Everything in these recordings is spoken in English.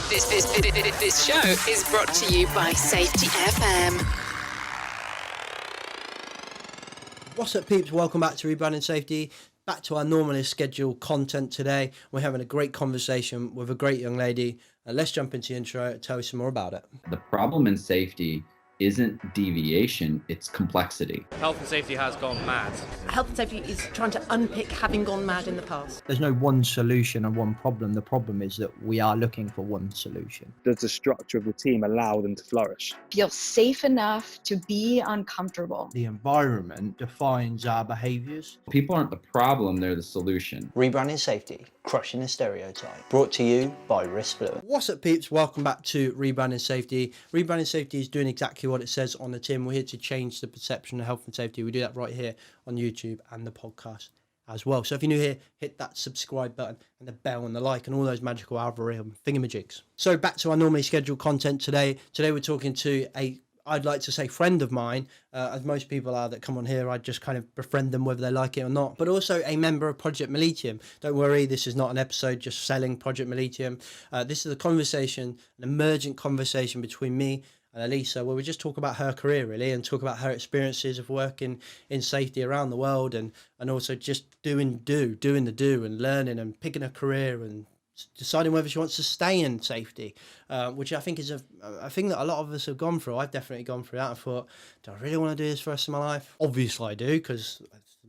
This show is brought to you by Safety FM. What's up, peeps? Welcome back to Rebranding Safety. Back to our normally scheduled content today. We're having a great conversation with a great young lady. Let's jump into the intro and tell you some more about it. The problem in safety isn't deviation, it's complexity. Health and safety has gone mad. Health and safety is trying to unpick having gone mad in the past. There's no one solution and one problem. The problem is that we are looking for one solution. Does the structure of the team allow them to flourish? Feel safe enough to be uncomfortable. The environment defines our behaviours. People aren't the problem, they're the solution. Rebranding Safety, crushing the stereotype. Brought to you by Risk Blue. What's up, peeps? Welcome back to Rebranding Safety. Rebranding Safety is doing exactly what it says on the tin. We're here to change the perception of health and safety. We do that right here on YouTube and the podcast as well. So if you're new here, hit that subscribe button and the bell and the like and all those magical algorithm thingamajigs. So back to our normally scheduled content today. Today we're talking to I'd like to say friend of mine, as most people are that come on here. I just kind of befriend them whether they like it or not, but also a member of Project Mollitiam. Don't worry, this is not an episode just selling Project Mollitiam. This is a conversation, an emergent conversation between me and Elisa, where we just talk about her career really and talk about her experiences of working in safety around the world and also just doing the do and learning and picking a career and deciding whether she wants to stay in safety, which I think is a thing that a lot of us have gone through. I've definitely gone through that. I thought, do I really want to do this for the rest of my life? Obviously I do, because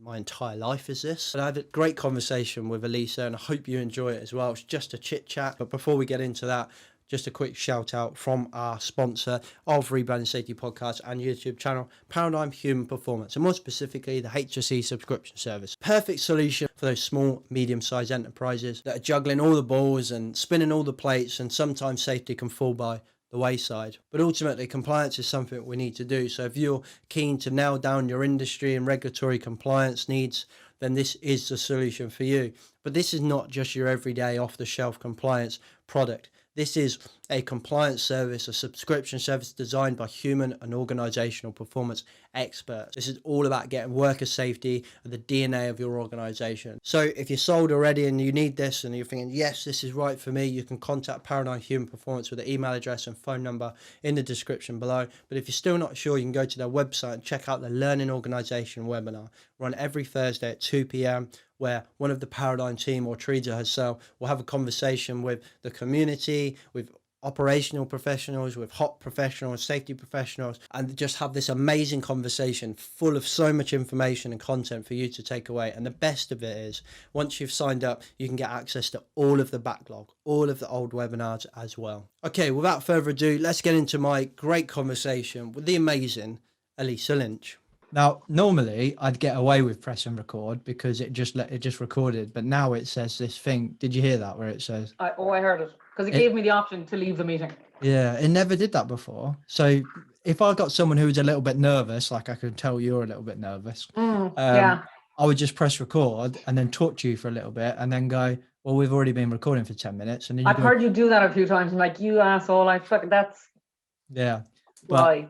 my entire life is this. But I had a great conversation with Elisa and I hope you enjoy it as well. It's just a chit chat. But before we get into that, just a quick shout out from our sponsor of Rebranding Safety podcast and YouTube channel, Paradigm Human Performance, and more specifically the HSE subscription service. Perfect solution for those small, medium-sized enterprises that are juggling all the balls and spinning all the plates, and sometimes safety can fall by the wayside. But ultimately, compliance is something we need to do. So if you're keen to nail down your industry and regulatory compliance needs, then this is the solution for you. But this is not just your everyday off-the-shelf compliance product. This is a compliance service, a subscription service designed by human and organizational performance experts. This is all about getting worker safety at the DNA of your organization. So if you're sold already and you need this and you're thinking, yes, this is right for me, you can contact Paradigm Human Performance with the email address and phone number in the description below. But if you're still not sure, you can go to their website and check out the Learning Organization webinar. Run every Thursday at 2 p.m. where one of the Paradigm team or Teresa herself will have a conversation with the community, with operational professionals, with hot professionals, safety professionals, and just have this amazing conversation full of so much information and content for you to take away. And the best of it is, once you've signed up, you can get access to all of the backlog, all of the old webinars as well. Okay, without further ado, let's get into my great conversation with the amazing Elisa Lynch. Now, normally I'd get away with press and record because it just recorded, but now it says this thing. Did you hear that where it says? I heard it because it gave me the option to leave the meeting. Yeah, it never did that before. So if I got someone who's a little bit nervous, like I can tell you're a little bit nervous, yeah, I would just press record and then talk to you for a little bit and then go, well, we've already been recording for 10 minutes. And then I've heard you do that a few times. I'm like, you asshole, I fucking that's yeah. why.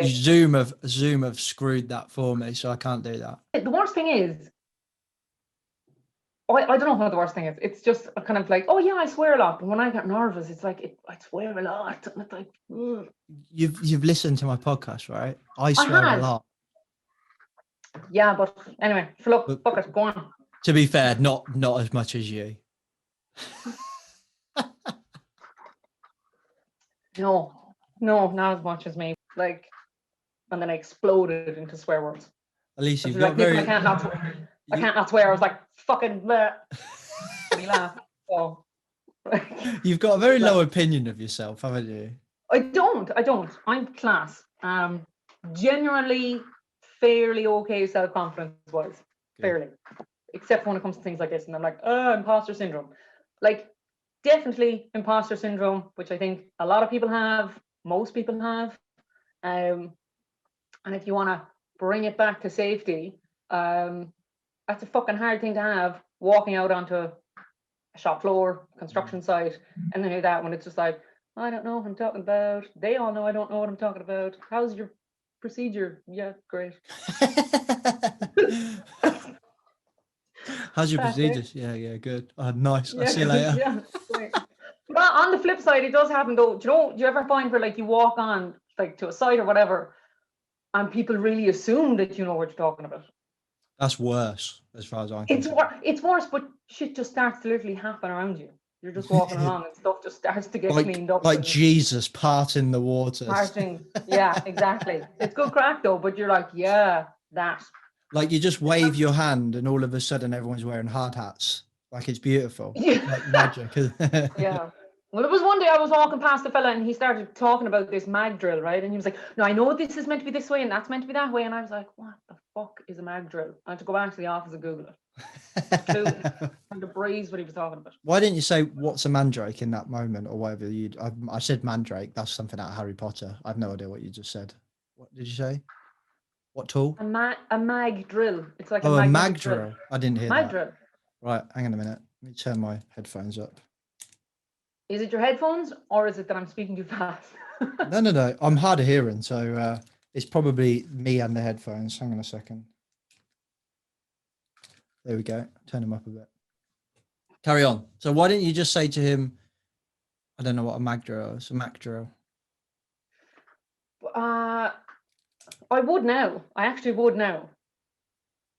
Zoom have screwed that for me, so I can't do that. The worst thing is, I don't know what the worst thing is. It's just a kind of like, oh yeah, I swear a lot. But when I get nervous, it's like I swear a lot. And it's like, ugh. You've listened to my podcast, right? I swear a lot. Yeah, but anyway, fuck it, go on. To be fair, not as much as you. No, not as much as me. Like, and then I exploded into swear words. At least you've got like, I can't not swear. I was like, fucking bleh. And he laughed. So you've got a very low opinion of yourself, haven't you? I don't. I'm class. Genuinely fairly okay self-confidence wise. Fairly. Except when it comes to things like this. And I'm like, imposter syndrome. Like, definitely imposter syndrome, which I think a lot of people have, most people have. And if you want to bring it back to safety, that's a fucking hard thing to have, walking out onto a shop floor, construction site, and then do that when it's just like, I don't know what I'm talking about. They all know I don't know what I'm talking about. How's your procedure? Yeah, great. How's your procedures? Yeah, good. Oh, nice. I'll see you later. Yeah, great. But on the flip side, it does happen though. Do you ever find where like you walk on like to a site or whatever, and people really assume that you know what you're talking about? That's worse, as far as I'm It's concerned. it's worse, but shit just starts to literally happen around you. You're just walking along and stuff just starts to get cleaned up. Like and Jesus parting the waters. parting. Yeah, exactly. It's good crack though, but you're like, yeah, that. Like you just wave your hand and all of a sudden everyone's wearing hard hats. Like it's beautiful. Yeah. Like magic. Yeah. Well, there was one day I was walking past a fella and he started talking about this mag drill, right? And he was like, no, I know this is meant to be this way and that's meant to be that way. And I was like, what the fuck is a mag drill? I had to go back to the office and Google it. And to breeze what he was talking about. Why didn't you say what's a mandrake in that moment or whatever you? I said mandrake. That's something out of Harry Potter. I have no idea what you just said. What did you say? What tool? A mag drill. It's like Oh, a a magnetic mag drill. I didn't hear Mag that. drill. Right, hang on a minute. Let me turn my headphones up. Is it your headphones or is it that I'm speaking too fast? No. I'm hard of hearing, so it's probably me and the headphones. Hang on a second. There we go. Turn them up a bit. Carry on. So why didn't you just say to him, I don't know what a mag drill is, a Mac drill? I would now. I actually would now.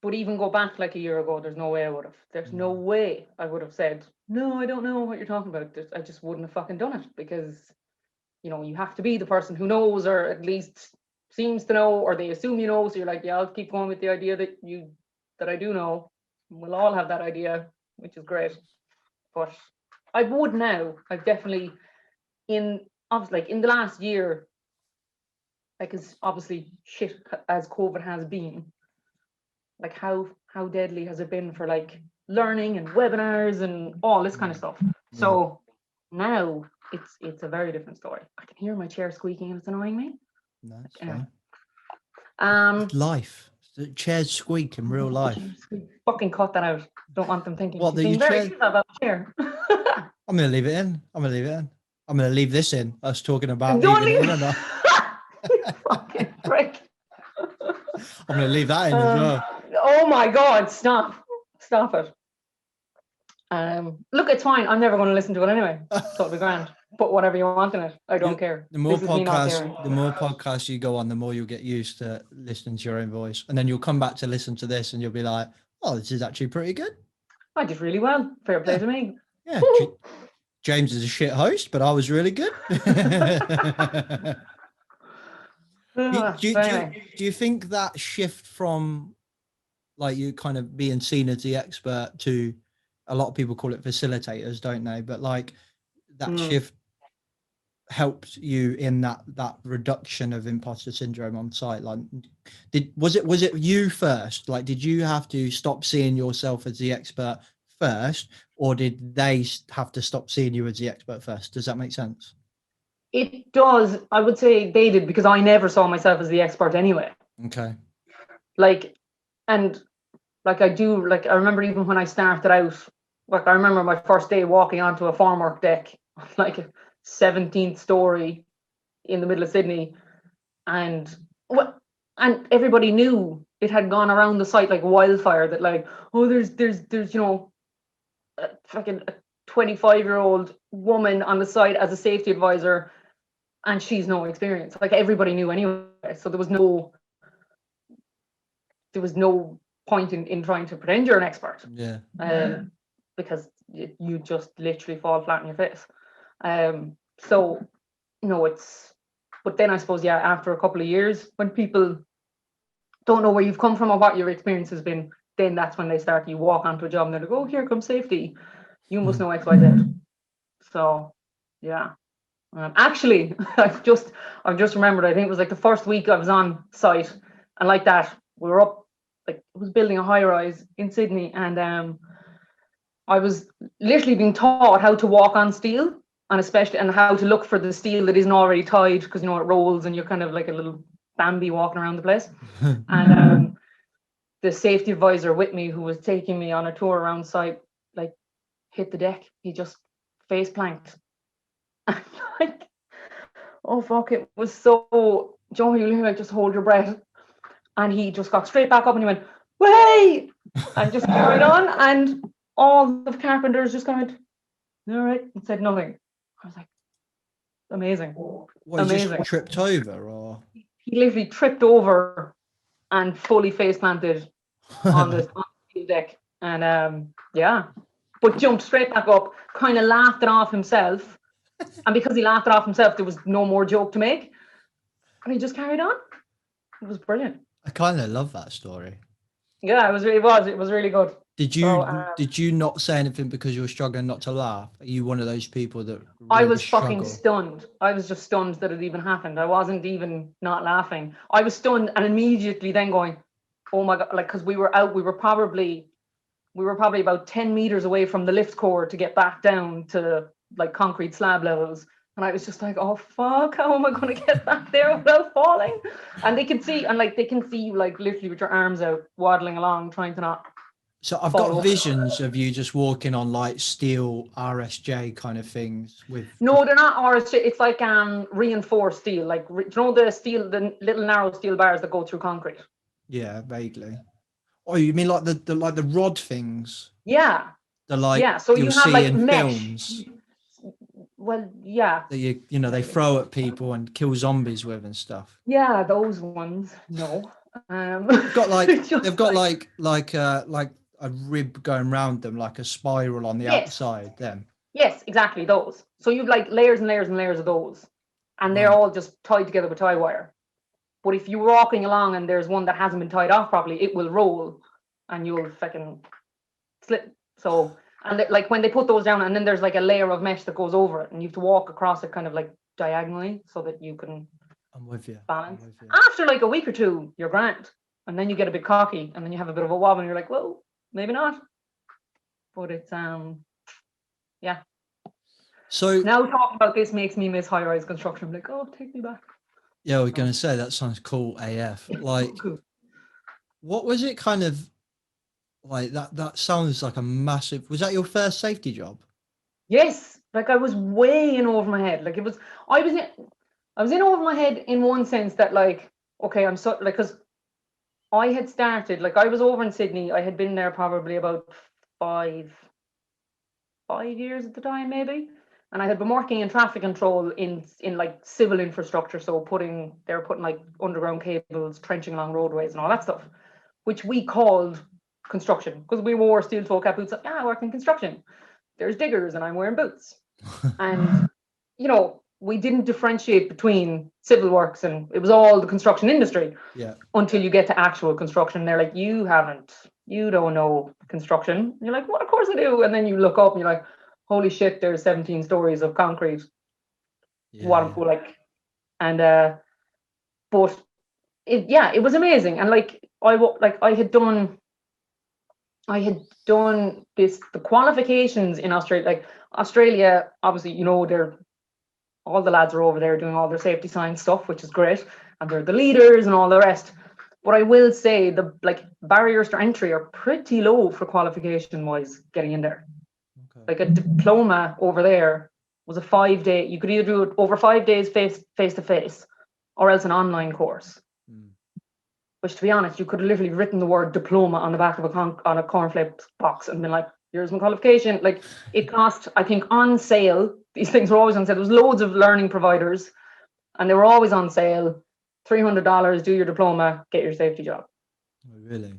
But even go back like a year ago, there's no way I would have. There's no way I would have said, no, I don't know what you're talking about. I just wouldn't have fucking done it because, you know, you have to be the person who knows or at least seems to know, or they assume you know. So you're like, yeah, I'll keep going with the idea that I do know. We'll all have that idea, which is great. But I would now. I've definitely obviously like in the last year, like as obviously shit as COVID has been, like how deadly has it been for like learning and webinars and all this kind of stuff. So now it's a very different story. I can hear my chair squeaking and it's annoying me. No, it's Anyway. fine. It's life. The chairs squeak in real life. Fucking cut that out. Don't want them thinking. What, She's that being your very chair- cute about the chair. I'm gonna leave it in. I'm gonna leave this in. Us talking about Don't leaving it leave- in or not. Fucking prick. I'm gonna leave that in as well. Oh my god, stop it. Look, it's fine. I'm never going to listen to it anyway. So it'll be grand. Put whatever you want in it. I don't care. The more This is me not podcasts, caring. the more podcasts you go on, the more you'll get used to listening to your own voice, and then you'll come back to listen to this, and you'll be like, "Oh, this is actually pretty good." I did really well. Fair play to me. Yeah, James is a shit host, but I was really good. Do you think that shift from like you kind of being seen as the expert to a lot of people call it facilitators, don't they? But like that shift helped you in that reduction of imposter syndrome on site. Like, was it you first? Like, did you have to stop seeing yourself as the expert first, or did they have to stop seeing you as the expert first? Does that make sense? It does. I would say they did, because I never saw myself as the expert anyway. Okay. Like, and like I remember even when I started out, like I remember my first day walking onto a formwork deck, like a 17th story in the middle of Sydney, and everybody knew it had gone around the site like wildfire that like, oh, there's you know, fucking a 25-year-old woman on the site as a safety advisor, and she's no experience. Like everybody knew anyway, so there was no point in trying to pretend you're an expert. Yeah. Because you just literally fall flat on your face. So no, but then I suppose, yeah, after a couple of years, when people don't know where you've come from or what your experience has been, then that's when you walk onto a job and they're like, oh, here comes safety. You must know X, Y, Z. So yeah. Actually, I've just remembered, I think it was like the first week I was on site, and like that, we were up, like, I was building a high rise in Sydney, and I was literally being taught how to walk on steel, and how to look for the steel that isn't already tied, because you know it rolls and you're kind of like a little Bambi walking around the place. And the safety advisor with me, who was taking me on a tour around site, like hit the deck. He just face planked. Like, oh fuck, it was so, Joe, you like just hold your breath. And he just got straight back up and he went, way, and just carried on. And all the carpenters just kind of, all right, and said nothing. I was like, amazing. What, he Amazing. just tripped over, or? He literally tripped over and fully face planted on the field deck. And but jumped straight back up, kind of laughed it off himself. And because he laughed it off himself, there was no more joke to make. And he just carried on. It was brilliant. I kind of love that story. Yeah, it was really good. Did you So, did you not say anything because you were struggling not to laugh? Are you one of those people that really I was fucking struggle? stunned. I was just stunned that it even happened. I wasn't even not laughing. I was stunned and immediately then going, oh my God, like, because we were probably about 10 meters away from the lift core to get back down to like concrete slab levels. And I was just like, oh fuck, how am I going to get back there without falling? And they can see you like literally with your arms out, waddling along, trying to not. So I've got visions of you just walking on like steel RSJ kind of things with. No, they're not RSJ. It's like reinforced steel. Like, do you know the little narrow steel bars that go through concrete? Yeah, vaguely. Oh, you mean like the rod things? Yeah. So you you'll have see like in mesh. films. Well, yeah. That you know they throw at people and kill zombies with and stuff. Yeah, those ones. No. They've got like a rib going round them, like a spiral on the outside. Them. Yes, exactly those. So you've like layers and layers and layers of those, and they're all just tied together with tie wire. But if you're walking along and there's one that hasn't been tied off properly, it will roll, and you'll fucking slip. So. And like when they put those down, and then there's like a layer of mesh that goes over it, and you have to walk across it kind of like diagonally so that you can balance. After like a week or two, you're grand. And then you get a bit cocky, and then you have a bit of a wobble, and you're like, well, maybe not. But it's yeah. So now talking about this makes me miss high-rise construction. I'm like, oh, take me back. Yeah, I was gonna say that sounds cool AF. Like, what was it kind of like that sounds like a massive. Was that your first safety job? Yes, like I was way in over my head. Like I was in over my head in one sense that like, okay, I'm so like, because I had started, like I was over in Sydney. I had been there probably about five years at the time, maybe. And I had been working in traffic control in like civil infrastructure. So they were putting like underground cables, trenching along roadways and all that stuff, which we called construction, because we wore steel toe cap boots. Like, I work in construction. There's diggers and I'm wearing boots. And, you know, we didn't differentiate between civil works, and it was all the construction industry. Yeah. Until you get to actual construction. They're like, you don't know construction. And you're like, well, of course I do. And then you look up and you're like, holy shit, there's 17 stories of concrete. Yeah. Like, and but it was amazing. And like I had done the qualifications in Australia. Like Australia, obviously, you know, all the lads are over there doing all their safety science stuff, which is great, and they're the leaders and all the rest. But I will say the barriers to entry are pretty low for qualification wise getting in there. Okay. Like a diploma over there was a 5-day. You could either do it over 5 days face to face, or else an online course. Which, to be honest, you could have literally written the word diploma on the back of on a cornflakes box and been like, here's my qualification. Like, it cost, I think, on sale. These things were always on sale. There was loads of learning providers, and they were always on sale. $300, do your diploma, get your safety job. Oh, really?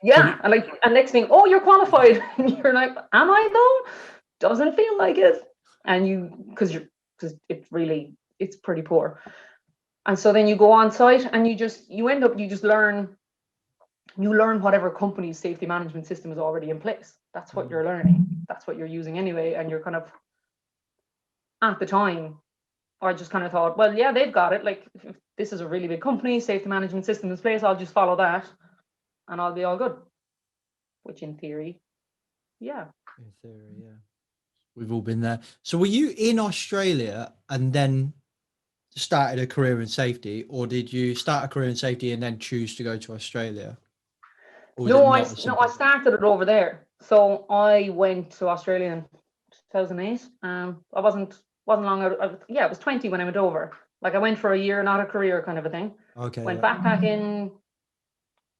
Yeah. And next thing, oh, you're qualified. And you're like, am I though? Doesn't feel like it. And because it's pretty poor. And so then you go on site and you learn whatever company's safety management system is already in place. That's what you're learning. That's what you're using anyway. And you're kind of, at the time, I just kind of thought, well, yeah, they've got it. Like, if this is a really big company, safety management system in place, I'll just follow that and I'll be all good. Which in theory, yeah. In theory, yeah. We've all been there. So were you in Australia and then started a career in safety, or did you start a career in safety and then choose to go to Australia? I started it over there. So I went to Australia in 2008. I wasn't long out. I was 20 when I went over. Like, I went for a year, not a career kind of a thing. Okay. Went backpacking,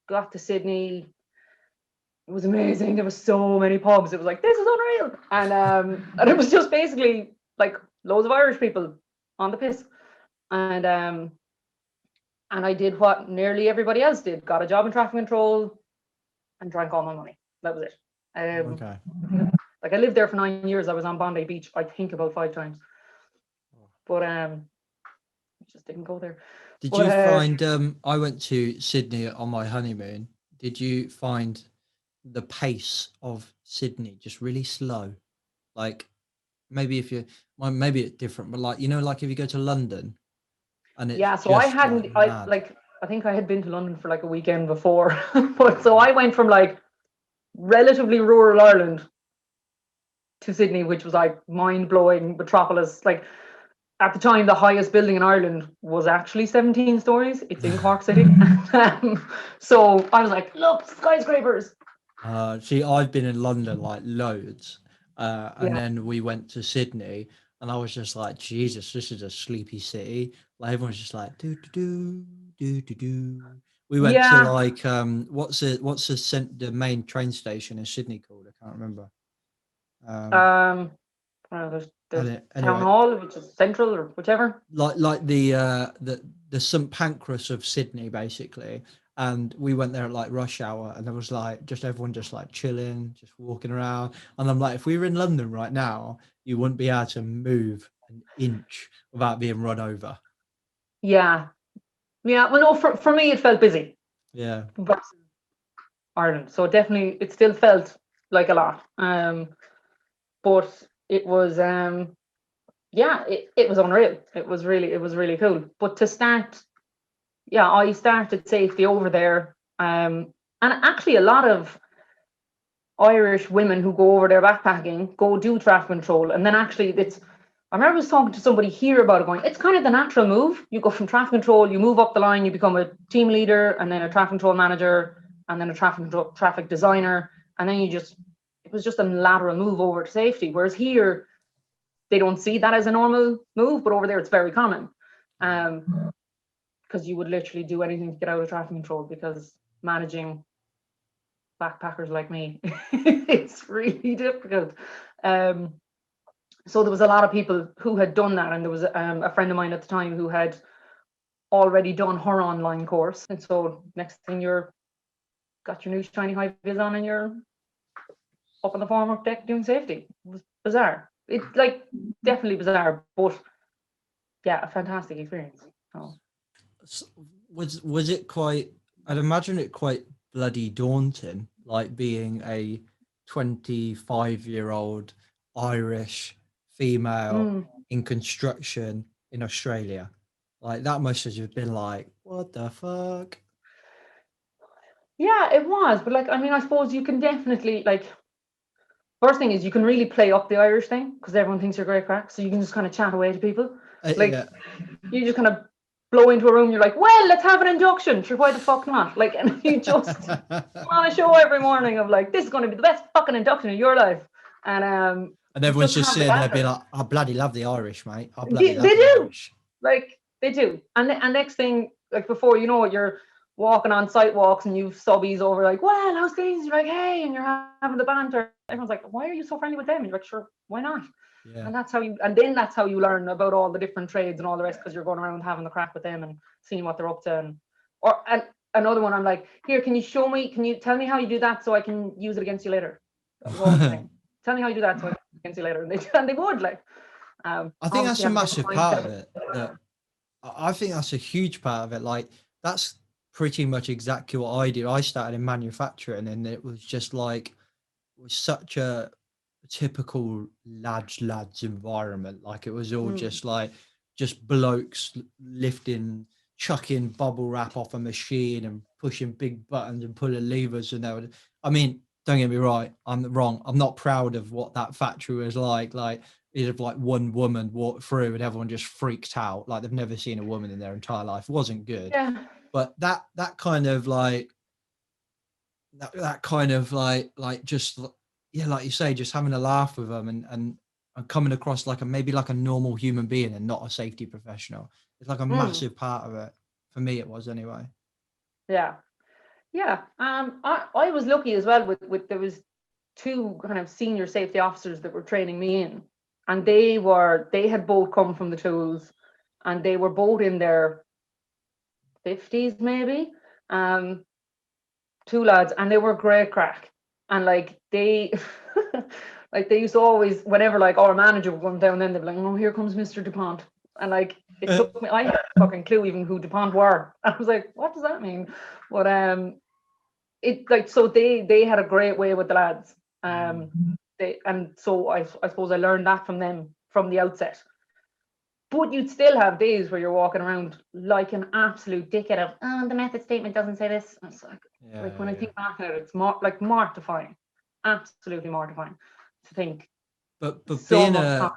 got to Sydney. It was amazing. There were so many pubs. It was like, this is unreal. And it was just basically like loads of Irish people on the piss. And I did what nearly everybody else did, got a job in traffic control and drank all my money. That was it. Okay. Like I lived there for 9 years. I was on Bondi Beach, I think about 5 times. But just didn't go there. Did But, you find, I went to Sydney on my honeymoon. Did you find the pace of Sydney just really slow? Like maybe if you, well, maybe it's different, but like, you know, like if you go to London and it's yeah, so I just, hadn't, mad. I think I had been to London for like a weekend before. But so I went from like relatively rural Ireland to Sydney, which was like mind-blowing metropolis. Like at the time, the highest building in Ireland was actually 17 stories. It's in Cork City. So I was like, look, skyscrapers. See, I've been in London like loads, and Yeah. then we went to Sydney, and I was just like, Jesus, this is a sleepy city. Like everyone's just like do do do do do do. We went to Yeah. like what's the main train station in Sydney called? I can't remember. Well, there's town Anyway, hall, which is central or whichever. like the St Pancras of Sydney, basically. And we went there at like rush hour, and there was like just everyone just like chilling, just walking around. And I'm like, if we were in London right now, you wouldn't be able to move an inch without being run over. Yeah. Yeah. Well, no, for me, it felt busy Yeah. versus Ireland. So definitely, it still felt like a lot. But it was, yeah, it was unreal. It was really cool. But to start, yeah, I started safety over there. And actually, a lot of Irish women who go over there backpacking go do traffic control, and then actually I remember I was talking to somebody here about it, going, it's kind of the natural move. You go from traffic control, you move up the line, you become a team leader, and then a traffic control manager, and then a traffic designer, and then it was just a lateral move over to safety. Whereas here, they don't see that as a normal move, but over there it's very common. Because you would literally do anything to get out of traffic control, because managing backpackers like me, it's really difficult. So there was a lot of people who had done that, and there was a friend of mine at the time who had already done her online course, and so next thing you're got your new shiny high vis on and you're up on the farm up deck doing safety. It was bizarre. It's like definitely bizarre, but yeah, a fantastic experience. So was it quite? I'd imagine it quite bloody daunting, like being a 25-year-old Irish female in construction in Australia. Like that must have been like, what the fuck? Yeah, it was. But like, I mean, I suppose you can definitely, like, first thing is you can really play up the Irish thing, because everyone thinks you're great crack. So you can just kind of chat away to people. Like, Yeah. you just kind of blow into a room. You're like, well, let's have an induction. Sure, why the fuck not? Like, and you just on a show every morning of like, this is going to be the best fucking induction of your life. And everyone's just sitting there being like, I bloody love the Irish, mate. I bloody love they the do. Irish. Like, they do. And next thing, like, before you know it, you're walking on site walks and you've subbies over like, well, how's things? You're like, hey, and you're having the banter. Everyone's like, why are you so friendly with them? You're like, sure, why not? Yeah. And that's how you learn about all the different trades and all the rest, because you're going around having the crack with them and seeing what they're up to. And another one, I'm like, here, can you tell me how you do that so I can use it against you later? That was all the thing. Tell me how you do that so I can use it against you later. And they would, like. I think that's a massive part of it. I think that's a huge part of it. Like, that's pretty much exactly what I do. I started in manufacturing, and it was just like, it was such a typical lads environment. Like, it was all just blokes lifting, chucking bubble wrap off a machine and pushing big buttons and pulling levers. And I mean, don't get me right, I'm wrong. I'm not proud of what that factory was like. Like, if like one woman walked through and everyone just freaked out, like they've never seen a woman in their entire life. It wasn't good. Yeah. But that kind of like just, yeah, like you say, just having a laugh with them and coming across like maybe like a normal human being and not a safety professional. It's like a massive part of it. For me, it was anyway. Yeah. Yeah. I was lucky as well with there was two kind of senior safety officers that were training me in. and they had both come from the tools, and they were both in their 50s maybe, two lads, and they were great crack. And like they like they used to always, whenever like our manager would come down, then they'd be like, oh, here comes Mr. DuPont. And like it took me, I had a fucking clue even who DuPont were. I was like, what does that mean? But it like, so they had a great way with the lads. So I suppose I learned that from them from the outset. But you'd still have days where you're walking around like an absolute dickhead of, oh, the method statement doesn't say this. And it's like when I think back at it, it's like mortifying, absolutely mortifying to think. But so being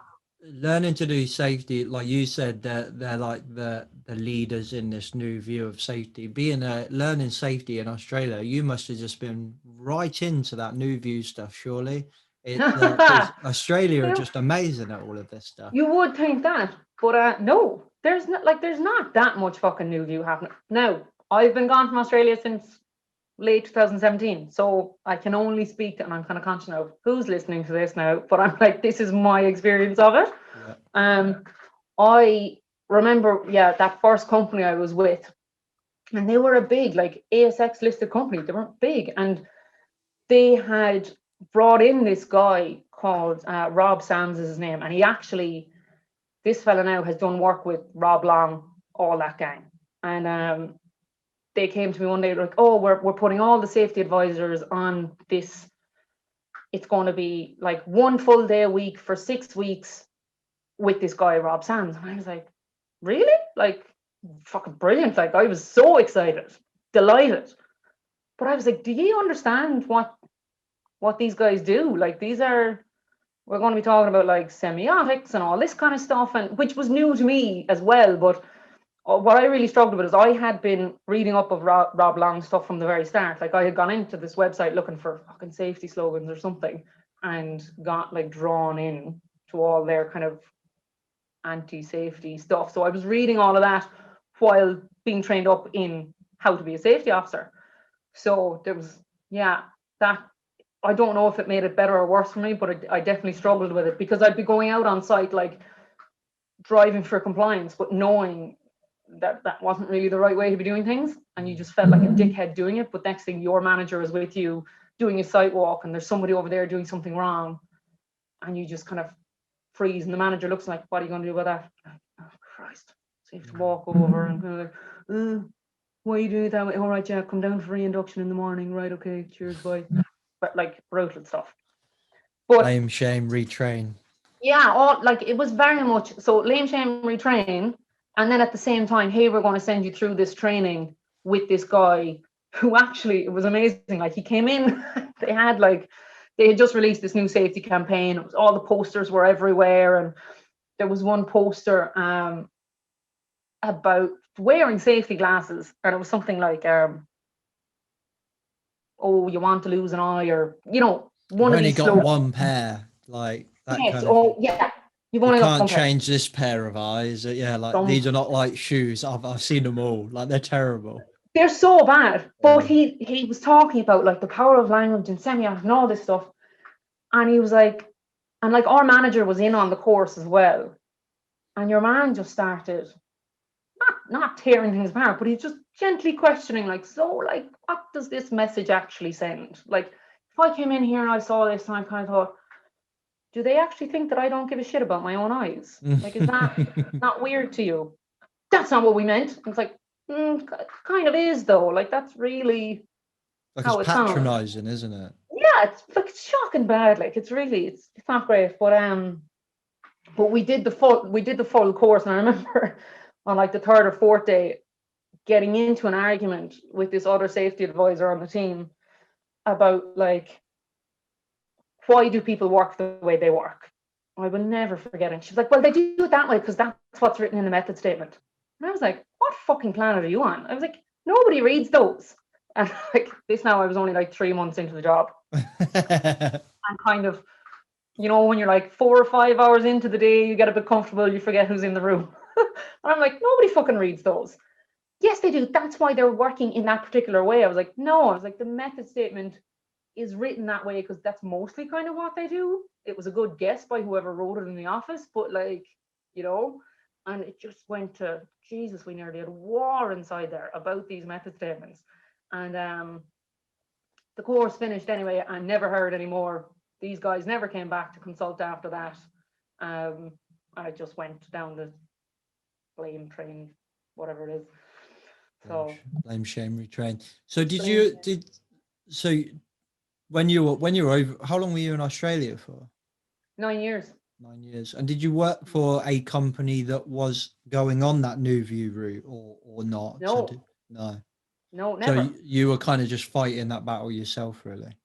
learning to do safety, like you said, they're like the leaders in this new view of safety. Learning safety in Australia, you must have just been right into that new view stuff, surely. Australia are just amazing at all of this stuff. You would think that, but no, there's not that much fucking new view happening. Now, I've been gone from Australia since late 2017, so I can only speak, and I'm kind of conscious of who's listening to this now, but I'm like, this is my experience of it. Yeah. I remember, that first company I was with, and they were a big, like, ASX listed company. They weren't big, and they had brought in this guy called Rob Sands is his name, and he actually, this fella now has done work with Rob Long, all that gang, and they came to me one day like, oh, we're putting all the safety advisors on this. It's going to be like one full day a week for 6 weeks with this guy Rob Sands. And I was like, really? Like, fucking brilliant. Like, I was so excited, delighted. But I was like, do you understand what these guys do? Like, we're going to be talking about like semiotics and all this kind of stuff, and which was new to me as well. But what I really struggled with is I had been reading up of Rob Long stuff from the very start. Like, I had gone into this website looking for fucking safety slogans or something, and got like drawn in to all their kind of anti-safety stuff. So I was reading all of that while being trained up in how to be a safety officer. So there was, that, I don't know if it made it better or worse for me, but I definitely struggled with it, because I'd be going out on site, like driving for compliance, but knowing that wasn't really the right way to be doing things, and you just felt like a dickhead doing it. But next thing, your manager is with you doing a site walk, and there's somebody over there doing something wrong, and you just kind of freeze, and the manager looks like, what are you going to do about that? Like, oh Christ, so you have to walk over and kind of like, why are you doing that? All right, yeah, come down for re-induction in the morning, right? Okay, cheers, bye. But like brutal stuff. But lame, shame, retrain. Yeah, it was very much so lame, shame, retrain. And then at the same time, hey, we're going to send you through this training with this guy who actually, it was amazing. Like, he came in, they had just released this new safety campaign. It was, all the posters were everywhere. And there was one poster about wearing safety glasses. And it was something like, oh, you want to lose an eye, or, one of these. You've only got one pair, like that yes, kind of thing. Yeah. You've only got can't change this pair of eyes. Yeah, like these are not like shoes. I've seen them all. Like, they're terrible. They're so bad. But he was talking about like the power of language and semiotics and all this stuff. And he was like, and like our manager was in on the course as well. And your man just started not tearing things apart, but he's just gently questioning, like, so like, what does this message actually send? Like, if I came in here and I saw this and I kind of thought, do they actually think that I don't give a shit about my own eyes? Like, is that not weird to you? That's not what we meant. It's like, kind of is though. Like, that's really like, how it's it patronizing, sounds. Isn't it? Yeah, it's shocking bad. Like, it's not great. But we did the full course, and I remember on like the third or fourth day getting into an argument with this other safety advisor on the team about like, why do people work the way they work? I will never forget it. She's like, well, they do it that way because that's what's written in the method statement. And I was like, what fucking planet are you on? I was like, nobody reads those. And like this now, I was only like 3 months into the job. And kind of, when you're like 4 or 5 hours into the day, you get a bit comfortable, you forget who's in the room. And I'm like, nobody fucking reads those. Yes, they do. That's why they're working in that particular way. I was like, no. I was like, the method statement is written that way because that's mostly kind of what they do. It was a good guess by whoever wrote it in the office, but like, you know, and it just went to Jesus. We nearly had a war inside there about these method statements, and the course finished anyway. I never heard any more. These guys never came back to consult after that. I just went down the blame train, whatever it is. So blame, shame, retrain. So so when you were over, how long were you in Australia for? 9 years. 9 years. And did you work for a company that was going on that new view route or not? No. No, never. So you were kind of just fighting that battle yourself, really?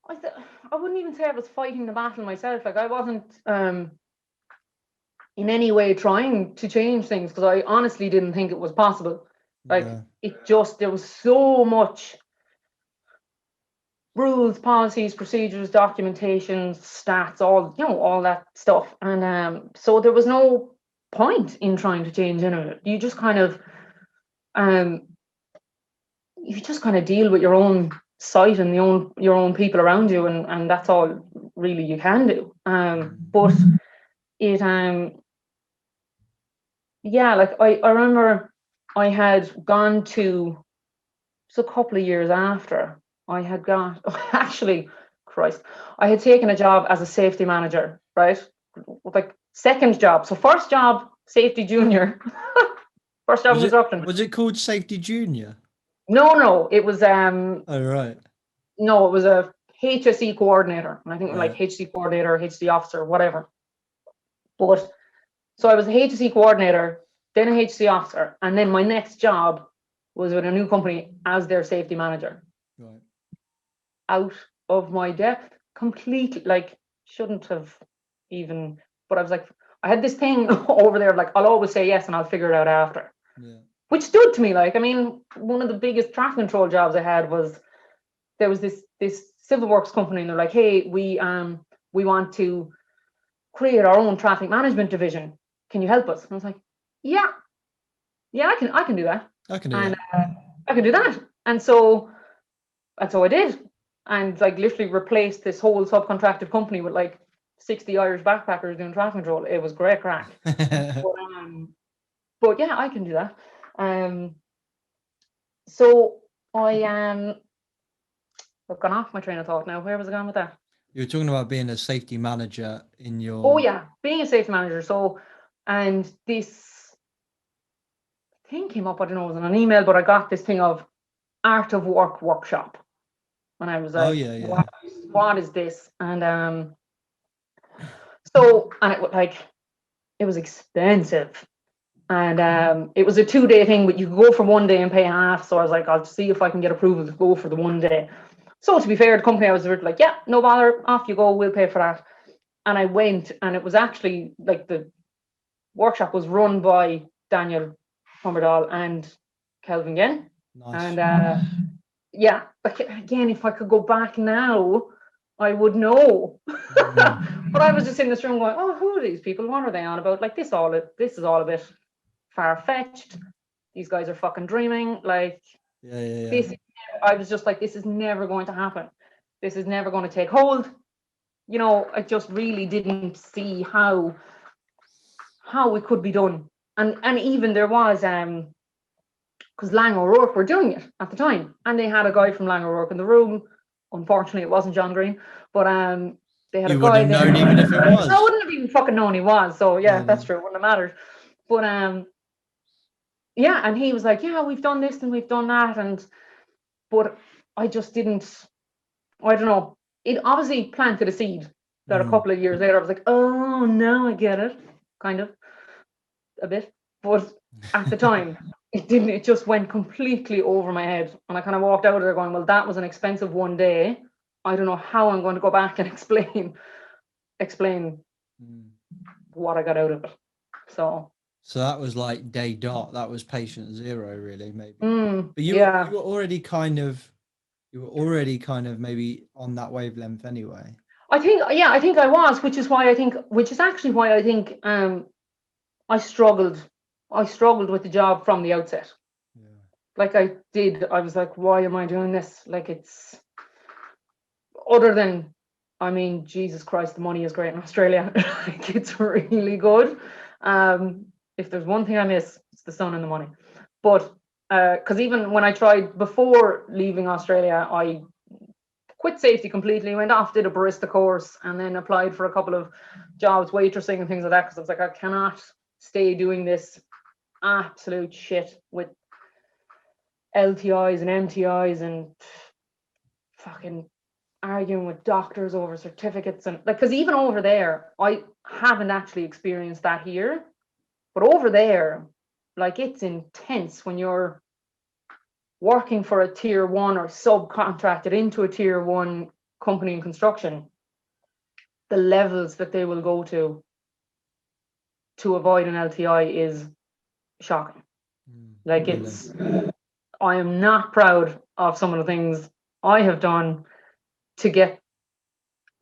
I wouldn't even say I was fighting the battle myself. Like, I wasn't in any way trying to change things, because I honestly didn't think it was possible. Like, there was so much rules, policies, procedures, documentation, stats, all that stuff. And so there was no point in trying to change any of it. You just kind of deal with your own site and your own people around you, and that's all really you can do. But it like I remember I had gone to, a couple of years after I had gone, actually, Christ, I had taken a job as a safety manager, right? Like, second job. So first job, safety junior. First job instruction. Was it called Safety Junior? No, it was oh, right. No, it was a HSE coordinator. And I think like HSE coordinator, HSE officer, whatever. But so I was a HSE coordinator, then a HSE officer, and then my next job was with a new company as their safety manager. Right. Out of my depth completely, like, shouldn't have even, but I was like, I had this thing over there, like, I'll always say yes and I'll figure it out after. Yeah. Which stood to me. Like, I mean, one of the biggest traffic control jobs I had was, there was this civil works company, and they're like, hey, we want to create our own traffic management division. Can you help us? And I was like, yeah, I can do that. I can do that. I can do that. And so I did. And like literally replaced this whole subcontracted company with like 60 Irish backpackers doing traffic control. It was great crack. But yeah, I can do that. So I've gone off my train of thought now. Where was I going with that? You were talking about being a safety manager in your... Oh yeah, being a safety manager. So, and this thing came up, I don't know, it was in an email, but I got this thing of Art of Work workshop. And I was like, what is this? And so, and it was expensive. And it was a 2-day thing, but you could go for 1 day and pay half. So I was like, I'll see if I can get approval to go for the 1 day. So to be fair, the company I was with, like, yeah, no bother, off you go, we'll pay for that. And I went, and it was actually like the workshop was run by Daniel Humberdahl and Kelvin Genn. Nice. And yeah, like, again, if I could go back now, I would know. But I was just in this room going, oh, who are these people? What are they on about? Like, this is all a bit far-fetched. These guys are fucking dreaming. Like, this, I was just like, this is never going to happen. This is never going to take hold. You know, I just really didn't see how it could be done. And even there was, because Lang O'Rourke were doing it at the time, and they had a guy from Lang O'Rourke in the room. Unfortunately, it wasn't John Green, but they had a guy there. You wouldn't have known even if it was. I wouldn't have even fucking known he was. So yeah, that's true. It wouldn't have mattered. But yeah, and he was like, yeah, we've done this and we've done that, but I just didn't. I don't know. It obviously planted a seed that a couple of years later I was like, oh, now I get it, kind of, a bit. But at the time, it didn't. It just went completely over my head, and I kind of walked out of there going, well, that was an expensive 1 day. I don't know how I'm going to go back and explain what I got out of it. So that was like day dot. That was patient zero, really, maybe. But you were already kind of maybe on that wavelength anyway. I think I was, which is actually why I think I struggled with the job from the outset. Like I was like, why am I doing this? Like, it's other than, I mean, Jesus Christ, the money is great in Australia. Like, it's really good. If there's one thing I miss, it's the sun and the money. But because even when I tried before leaving Australia, I quit safety completely, went off, did a barista course, and then applied for a couple of jobs, waitressing and things like that, because I was like, I cannot stay doing this absolute shit with LTIs and MTIs and fucking arguing with doctors over certificates. And like, because even over there, I haven't actually experienced that here, but over there, like, it's intense when you're working for a tier 1 or subcontracted into a tier 1 company in construction. The levels that they will go to avoid an LTI is shocking. Like, it's, I am not proud of some of the things I have done to get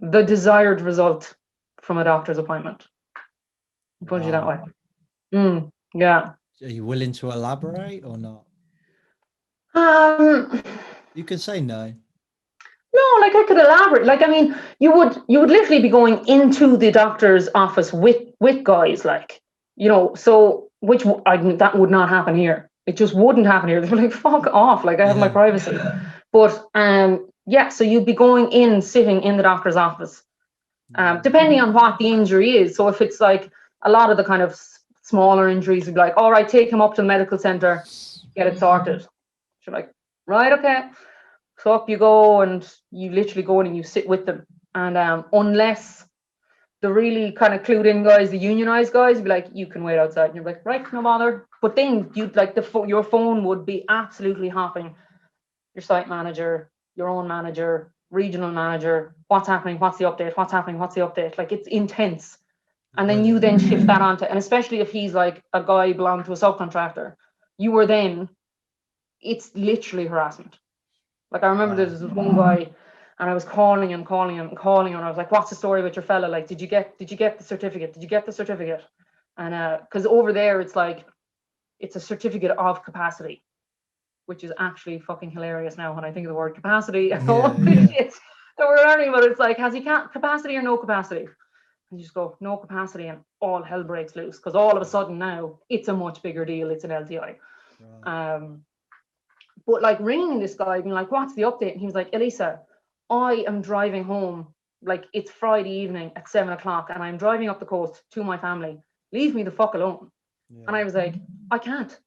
the desired result from a doctor's appointment. Put it that way. Yeah. Are you willing to elaborate or not? You can say no. No, like, I could elaborate. Like, I mean, you would literally be going into the doctor's office with guys, like, you know, so that would not happen here. It just wouldn't happen here. They're like, fuck off, like, I have my privacy. But yeah, so you'd be going in, sitting in the doctor's office, depending on what the injury is. So if it's like a lot of the kind of smaller injuries, you'd be like, all right, take him up to the medical center, get it sorted. You're like, right, okay. So up you go, and you literally go in and you sit with them. And unless the really kind of clued in guys, the unionized guys, would be like, you can wait outside. And you're like, right, no bother. But then you'd like your phone would be absolutely hopping. Your site manager, your own manager, regional manager, what's happening, what's the update, what's happening, what's the update. Like, it's intense. And then you then shift that onto, and especially if he's like a guy belonging to a subcontractor, it's literally harassment. Like, I remember there was this one guy, and I was calling him, and I was like, what's the story with your fella? Like, did you get the certificate? Did you get the certificate? And because over there, it's like, it's a certificate of capacity, which is actually fucking hilarious now when I think of the word capacity and all the shit that we're learning about. It's like, has he capacity or no capacity? And you just go, no capacity, and all hell breaks loose, because all of a sudden now it's a much bigger deal. It's an LTI. But like, ringing this guy, being like, what's the update? And he was like, Elisa, I am driving home. Like, it's Friday evening at 7:00, and I'm driving up the coast to my family. Leave me the fuck alone. And I was like, I can't.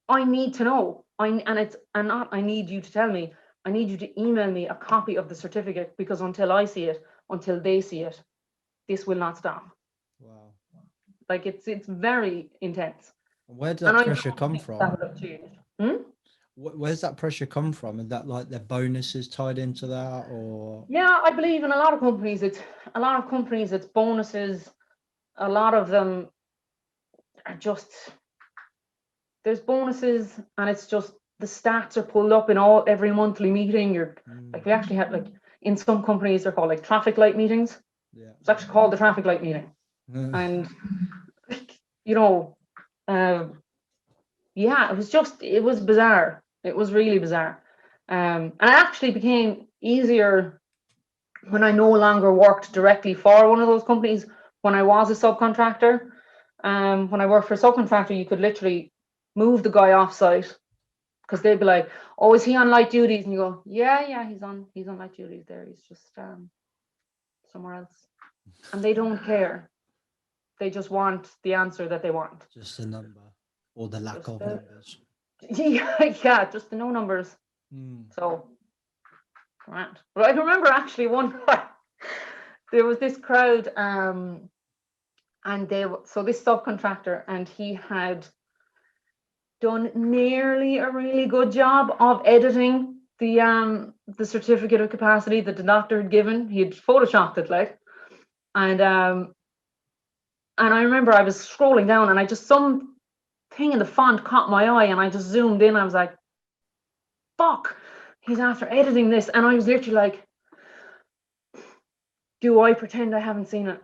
I need to know. I need you to tell me. I need you to email me a copy of the certificate, because until I see it, until they see it, this will not stop. Wow. Like, it's very intense. Where does that pressure come from? Where's that pressure come from? Is that like their bonuses tied into that, or? Yeah, I believe in a lot of companies it's bonuses. A lot of them are just, there's bonuses, and it's just the stats are pulled up in every monthly meeting. Like, we actually had, like, in some companies they're called like traffic light meetings. Yeah. It's actually called the traffic light meeting. And you know, yeah, it was bizarre. It was really bizarre. And it actually became easier when I no longer worked directly for one of those companies. When I was a subcontractor, when I worked for a subcontractor, you could literally move the guy off site, because they'd be like, oh, is he on light duties? And you go, yeah, he's on light duties there. He's just somewhere else. And they don't care. They just want the answer that they want. Just the number, or the lack of numbers. Yeah, just the no numbers. So, grand. But I remember actually one time there was this crowd, and this subcontractor, and he had done nearly a really good job of editing the certificate of capacity that the doctor had given. He had photoshopped it, like, and I remember I was scrolling down, and I just, something in the font caught my eye, and I just zoomed in. I was like, fuck, he's after editing this. And I was literally like, do I pretend I haven't seen it?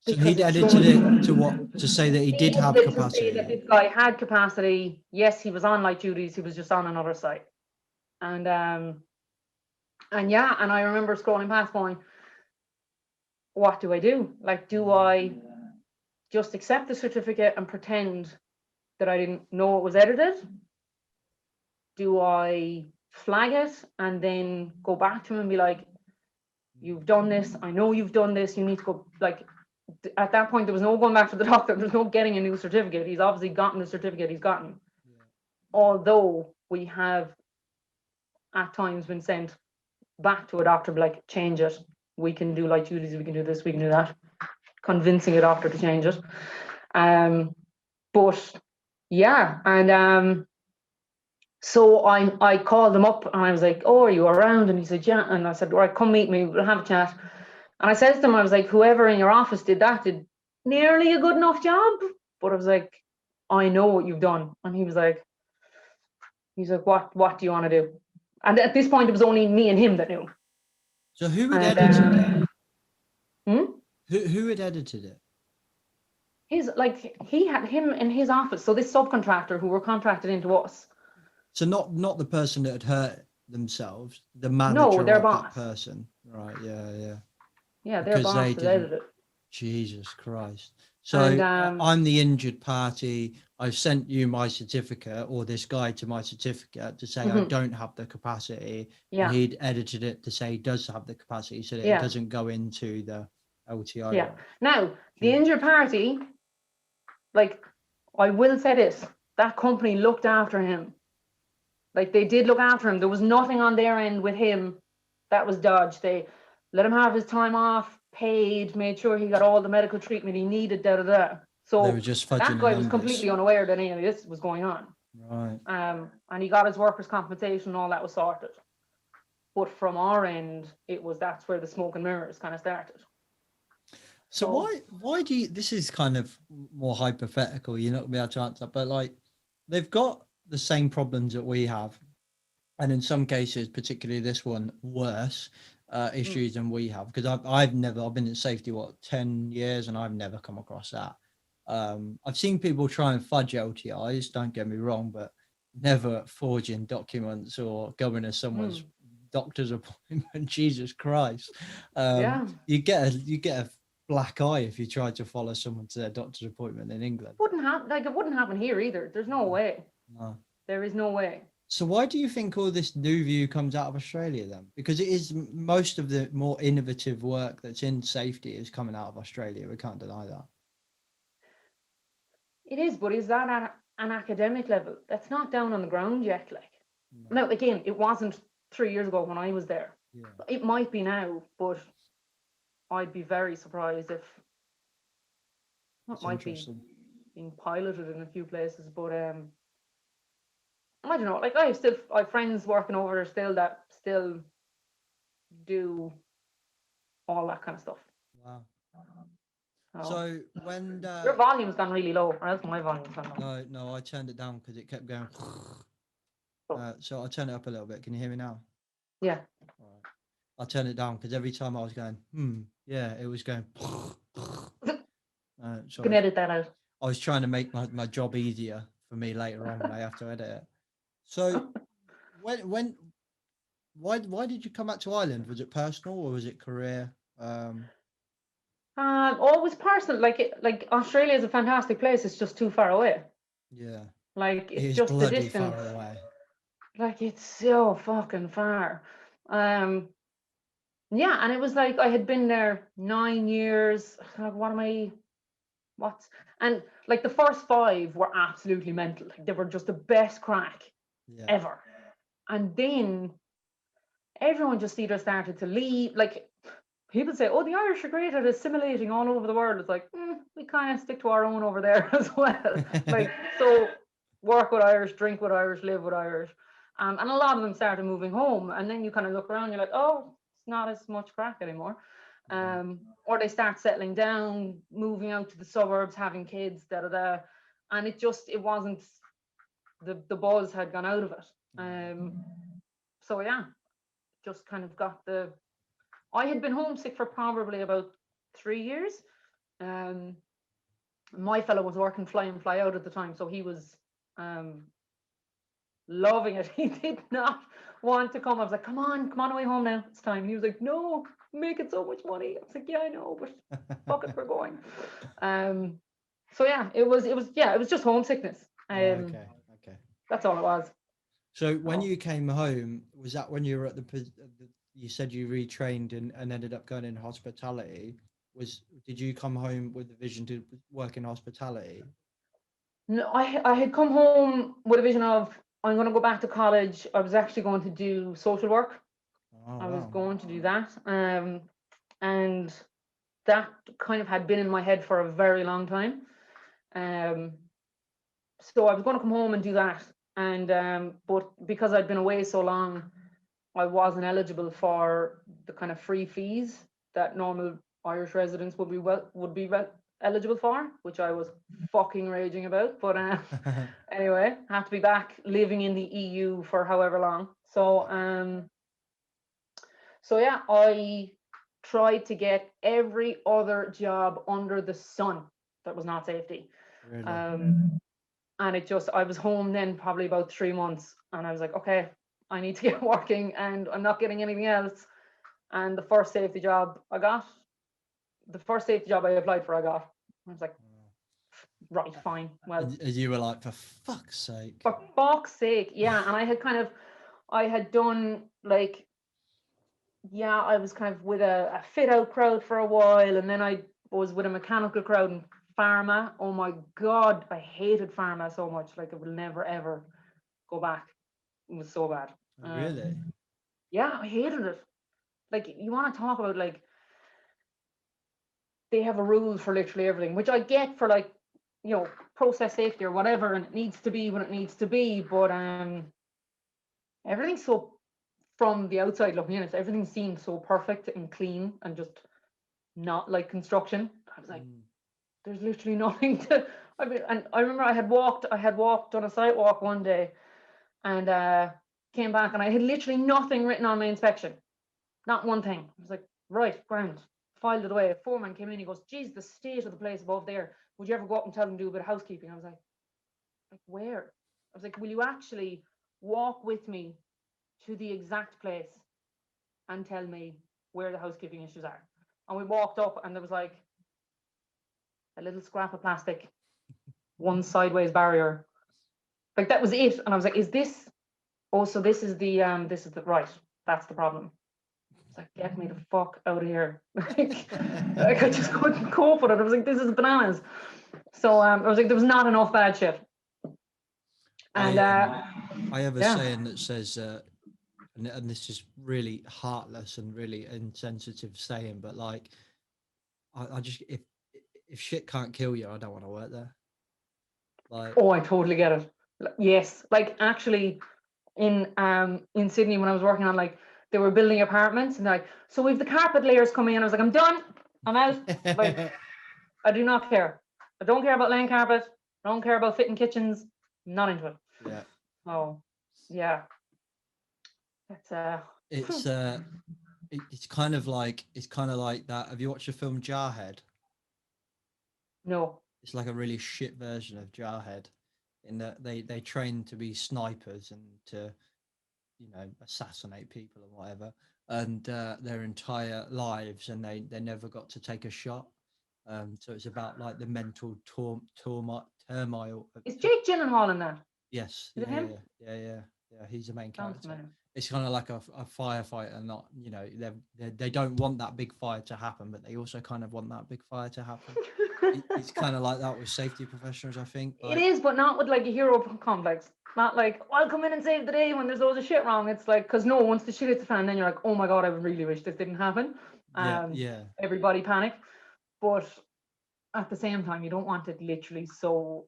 So he'd edited it to what? To say that he did have capacity. To say that this guy had capacity. Yes, he was on light duties. He was just on another site. And And yeah, and I remember scrolling past going, what do I do? Like, do I just accept the certificate and pretend that I didn't know it was edited? Do I flag it and then go back to him and be like, you've done this, I know you've done this, you need to go, like, at that point there was no going back to the doctor, there's no getting a new certificate. He's obviously gotten the certificate he's gotten. Although we have at times been sent back to a doctor, like, change it, we can do light duties, we can do this, we can do that, convincing a doctor to change it. But yeah, and so I called him up and I was like, oh, are you around? And he said, yeah. And I said, all right, come meet me, we'll have a chat. And I said to him, I was like, whoever in your office did nearly a good enough job. But I was like, I know what you've done. And he was like, what do you want to do? And at this point, it was only me and him that knew. So who had edited it? Hmm? Who had edited it? He had him in his office. So this subcontractor who were contracted into us. So not the person that had hurt themselves, the manager their of boss. that person. Right, yeah. Yeah, their Because boss they had didn't. edited it. Jesus Christ. So And, I'm the injured party. I've sent you my certificate, or this guy to my certificate to say I don't have the capacity. Yeah. And he'd edited it to say he does have the capacity so that Yeah. it doesn't go into the LTI. Yeah. Now, the injured party, like, I will say this, that company looked after him. Like, they did look after him. There was nothing on their end with him that was dodged. They let him have his time off, paid, made sure he got all the medical treatment he needed, So They were just fudging that the guy was numbers. completely unaware that any of this was going on. Right. And he got his workers' compensation and all that was sorted. But from our end, that's where the smoke and mirrors kind of started. So why do you, this is kind of more hypothetical, you're not gonna be able to answer, but like, they've got the same problems that we have, and in some cases, particularly this one, worse issues than we have, because I've been in safety 10 years and I've never come across that. I've seen people try and fudge LTIs, don't get me wrong, but never forging documents or going to someone's doctor's appointment. Jesus Christ. You get a black eye if you try to follow someone to their doctor's appointment in England. It wouldn't happen here either. There's no way. No. There is no way. So why do you think all this new view comes out of Australia then? Because it is most of the more innovative work that's in safety is coming out of Australia. We can't deny that. It is, but is that at an academic level? That's not down on the ground yet. Like, now again, it wasn't 3 years ago when I was there. Yeah. It might be now, but I'd be very surprised if that might be being piloted in a few places. But I don't know. Like, I have friends working over there still that still do all that kind of stuff. Wow. So when your volume's gone really low, or else my volume's gone low. No, I turned it down because it kept going. So I'll turn it up a little bit. Can you hear me now? Yeah. All right. I'll turn it down because every time I was going, yeah, it was going. You can edit that out. I was trying to make my job easier for me later on when I have to edit it. So why did you come back to Ireland? Was it personal or was it career? Always personal. Like Australia is a fantastic place. It's just too far away. Yeah. Like, it's is just the bloody distance. far away. Like, it's so fucking far. Yeah, and it was like I had been there 9 years. Like, and like the first 5 were absolutely mental. Like, they were just the best crack ever. And then everyone just either started to leave. Like, people say, oh, the Irish are great at assimilating all over the world. It's like, we kind of stick to our own over there as well. Like, so work with Irish, drink with Irish, live with Irish. And a lot of them started moving home. And then you kind of look around, you're like, oh, it's not as much crack anymore. Or they start settling down, moving out to the suburbs, having kids, and it wasn't, the buzz had gone out of it. So yeah, just kind of got I had been homesick for probably about 3 years. My fellow was working fly in, fly out at the time, so he was loving it. He did not want to come. I was like, come on away home now. It's time. He was like, no, I'm making so much money. I was like, yeah, I know, but fuck it, we're going. So yeah, it was just homesickness. Okay. That's all it was. So when you came home, was that when you were at you said you retrained and ended up going in hospitality? Did you come home with the vision to work in hospitality? No, I had come home with a vision of, I'm going to go back to college. I was actually going to do social work. I was going to do that. And that kind of had been in my head for a very long time. So I was going to come home and do that. And but because I'd been away so long, I wasn't eligible for the kind of free fees that normal Irish residents would be eligible for, which I was fucking raging about. But anyway, have to be back living in the EU for however long. So yeah, I tried to get every other job under the sun that was not safety. Really? And I was home then probably about 3 months, and I was like, okay, I need to get working, and I'm not getting anything else. And the first safety job I applied for, I got. I was like, right, fine. Well, and you were like, for fuck's sake. For fuck's sake, yeah. And I had done like, yeah, I was kind of with a fit out crowd for a while, and then I was with a mechanical crowd in pharma. Oh my God, I hated pharma so much. Like, I will never ever go back. It was so bad. Really? Yeah, I hated it. Like, you want to talk about, like, they have a rule for literally everything, which I get for, like, you know, process safety or whatever, and it needs to be when it needs to be, but everything's so, from the outside looking in, everything seemed so perfect and clean and just not like construction. I was like, there's literally nothing to. I mean, and I remember I had walked on a sidewalk one day, and came back, and I had literally nothing written on my inspection, not one thing. I was like, right, grand, filed it away. A foreman came in, he goes, geez, the state of the place above there. Would you ever go up and tell them to do a bit of housekeeping? I was like where? I was like, will you actually walk with me to the exact place and tell me where the housekeeping issues are? And we walked up, and there was like a little scrap of plastic, one sideways barrier, like that was it. And I was like, is this, oh, so this is the right, that's the problem. It's like, get me the fuck out of here. like I just couldn't cope with it. I was like, this is bananas. So I was like, there was not enough bad shit. And I have a saying that says, and this is really heartless and really insensitive saying, but like, I just, if shit can't kill you, I don't want to work there. Like, oh, I totally get it. Yes, like actually, in Sydney when I was working on, like, they were building apartments, and like, so we've the carpet layers coming in. I was like, I'm done, I'm out. Like, I do not care. I don't care about laying carpet. I don't care about fitting kitchens. I'm not into it. Yeah. Oh, yeah. It's kind of like that. Have you watched the film Jarhead? No. It's like a really shit version of Jarhead, in that they train to be snipers and to, you know, assassinate people and whatever, and their entire lives, and they never got to take a shot. So it's about like the mental turmoil. Is Jake Gyllenhaal in that? Yes. Is it him? Yeah. He's the main Sounds character. familiar. It's kind of like a firefighter, not, you know, they don't want that big fire to happen, but they also kind of want that big fire to happen. It's kind of like that with safety professionals, I think. It is, but not with like a hero complex. Not like, oh, I'll come in and save the day when there's loads of shit wrong. It's like, because no, once the shit hits the fan, then you're like, oh my God, I really wish this didn't happen. Yeah. Everybody panic. But at the same time, you don't want it literally so.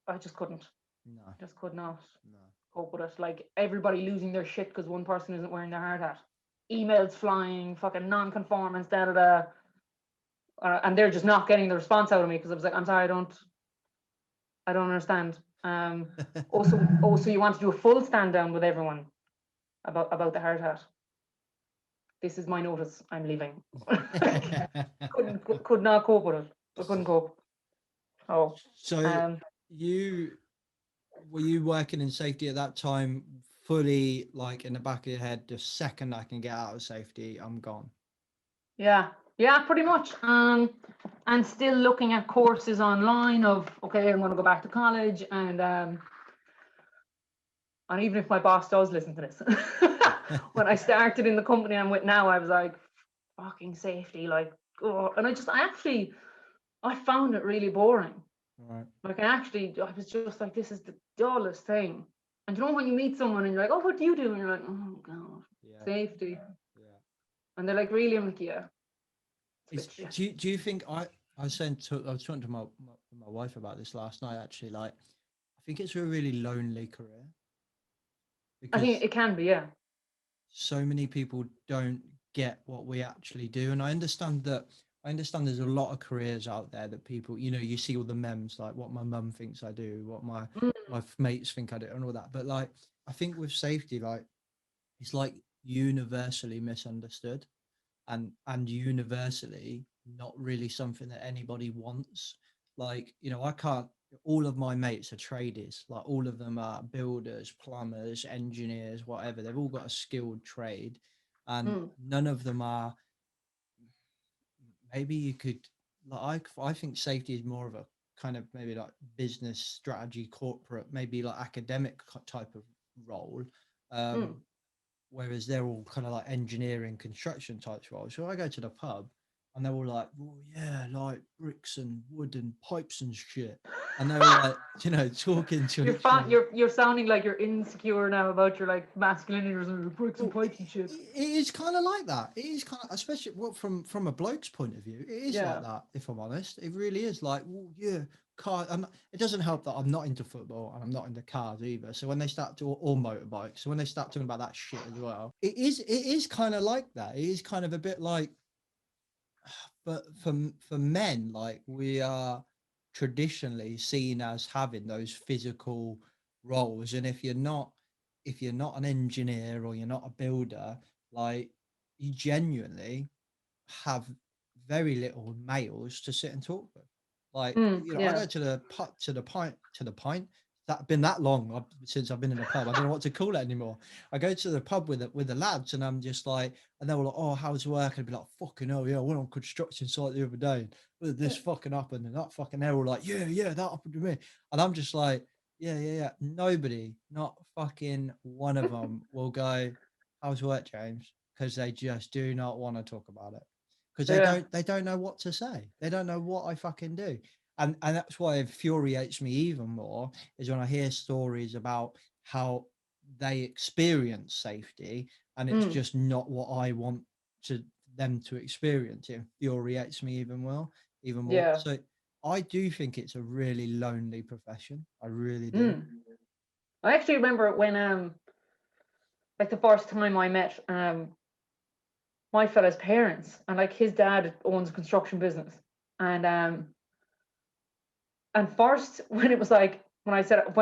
I just couldn't. No. Just could not. No. Cope with it. Like, everybody losing their shit because one person isn't wearing their hard hat. Emails flying, fucking non-conformance, and they're just not getting the response out of me because I was like, I'm sorry, I don't understand. Also, you want to do a full stand down with everyone about the hard hat. This is my notice. I'm leaving. could not cope with it. I couldn't cope. Oh. So were you working in safety at that time, fully like in the back of your head, the second I can get out of safety, I'm gone? Yeah, pretty much. And still looking at courses online of, okay, I'm going to go back to college, and even if my boss does listen to this, when I started in the company I'm with now, I was like, fucking safety, like, oh, and I found it really boring. Right. Like, I was just like, this is the dullest thing. And you know, when you meet someone and you're like, oh, what do you do? And you're like, oh god, safety. Yeah. And they're like, really? I'm like, yeah. Do you think I was talking to my wife about this last night, actually, like, I think it's a really lonely career. I think it can be, yeah. So many people don't get what we actually do. And I understand there's a lot of careers out there that people, you know, you see all the memes, like what my mum thinks I do, what my mates think I do, and all that. But like, I think with safety, like, it's like universally misunderstood and universally not really something that anybody wants. Like, you know, all of my mates are tradies, like all of them are builders, plumbers, engineers, whatever. They've all got a skilled trade, and none of them are, maybe you could, like, I think safety is more of a kind of maybe like business strategy, corporate, maybe like academic type of role. Whereas they're all kind of like engineering, construction types roles. So I go to the pub and they're all like, oh yeah, like bricks and wood and pipes and shit. And they're all like, you know, talking to you're sounding like you're insecure now about your like masculinity or something, bricks and pipes and shit. It is kind of like that. It is kind of, especially from a bloke's point of view, it is like that, if I'm honest. It really is like, well, yeah, car. And it doesn't help that I'm not into football and I'm not into cars either. So when they start to, or motorbikes, so when they start talking about that shit as well, it is kind of like that. It is kind of a bit like, but for men, like, we are traditionally seen as having those physical roles, and if you're not an engineer or you're not a builder, like, you genuinely have very little males to sit and talk with. Like, you know, I go to the pint. That's been that long since I've been in a pub. I don't know what to call it anymore. I go to the pub with the lads, and I'm just like, and they were like, "Oh, how's work?" And I'd be like, "Fucking hell, yeah, I went on construction site the other day. This fucking happened, and that fucking." They're all like, "Yeah, that happened to me." And I'm just like, "Yeah." Nobody, not fucking one of them, will go, "How's work, James?" Because they just do not want to talk about it. Because they don't know what to say. They don't know what I fucking do. And that's why it infuriates me even more, is when I hear stories about how they experience safety and it's just not what I want them to experience. It infuriates me even more. Yeah. So I do think it's a really lonely profession. I really do. I actually remember when like the first time I met my fella's parents, and like his dad owns a construction business, and first, when it was like, when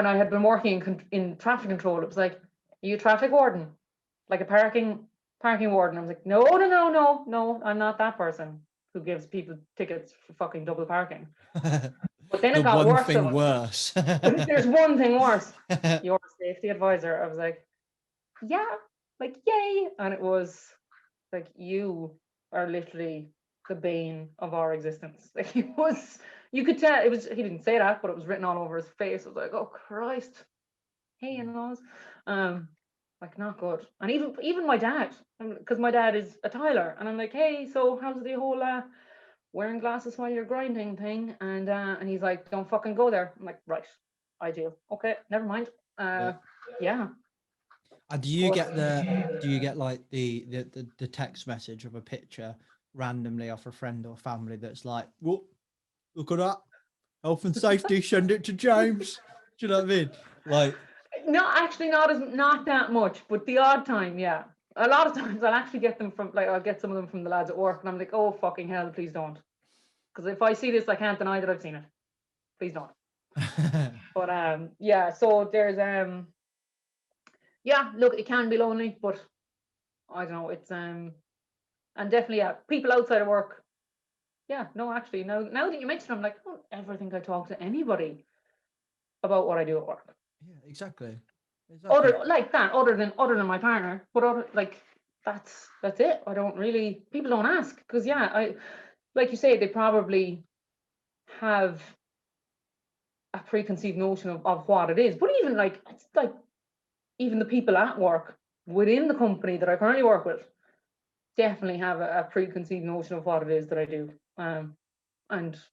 I had been working in traffic control, it was like, are you a traffic warden? Like a parking warden. I was like, no, I'm not that person who gives people tickets for fucking double parking. But then it got worse. There's one thing worse. You're a safety advisor. I was like, yeah, like, yay. And it was like, you are literally the bane of our existence. Like, you could tell he didn't say that, but it was written all over his face. I was like, oh Christ, hey, in-laws. Like, not good. And even my dad, because my dad is a tiler, and I'm like, hey, so how's the whole wearing glasses while you're grinding thing? And he's like, don't fucking go there. I'm like, right, ideal. Okay, never mind. Yeah. And do you get like the text message of a picture randomly off a friend or family that's like, whoop, look at that, health and safety, send it to James? Do you know what I mean? Like, no, actually not that much, but the odd time, yeah. A lot of times I'll actually get them from, like, I'll get some of them from the lads at work, and I'm like, oh fucking hell, please don't. Because if I see this, I can't deny that I've seen it. Please don't. But yeah, so there's yeah, look, it can be lonely, but I don't know, it's and definitely, yeah, people outside of work. Yeah, no, actually, now that you mention it, I'm like, I don't ever think I talk to anybody about what I do at work. Yeah, exactly. Other like that, other than my partner, but other like that's it. I don't really, people don't ask because I like you say, they probably have a preconceived notion of what it is. But even like it's like even the people at work within the company that I currently work with definitely have a preconceived notion of what it is that I do. And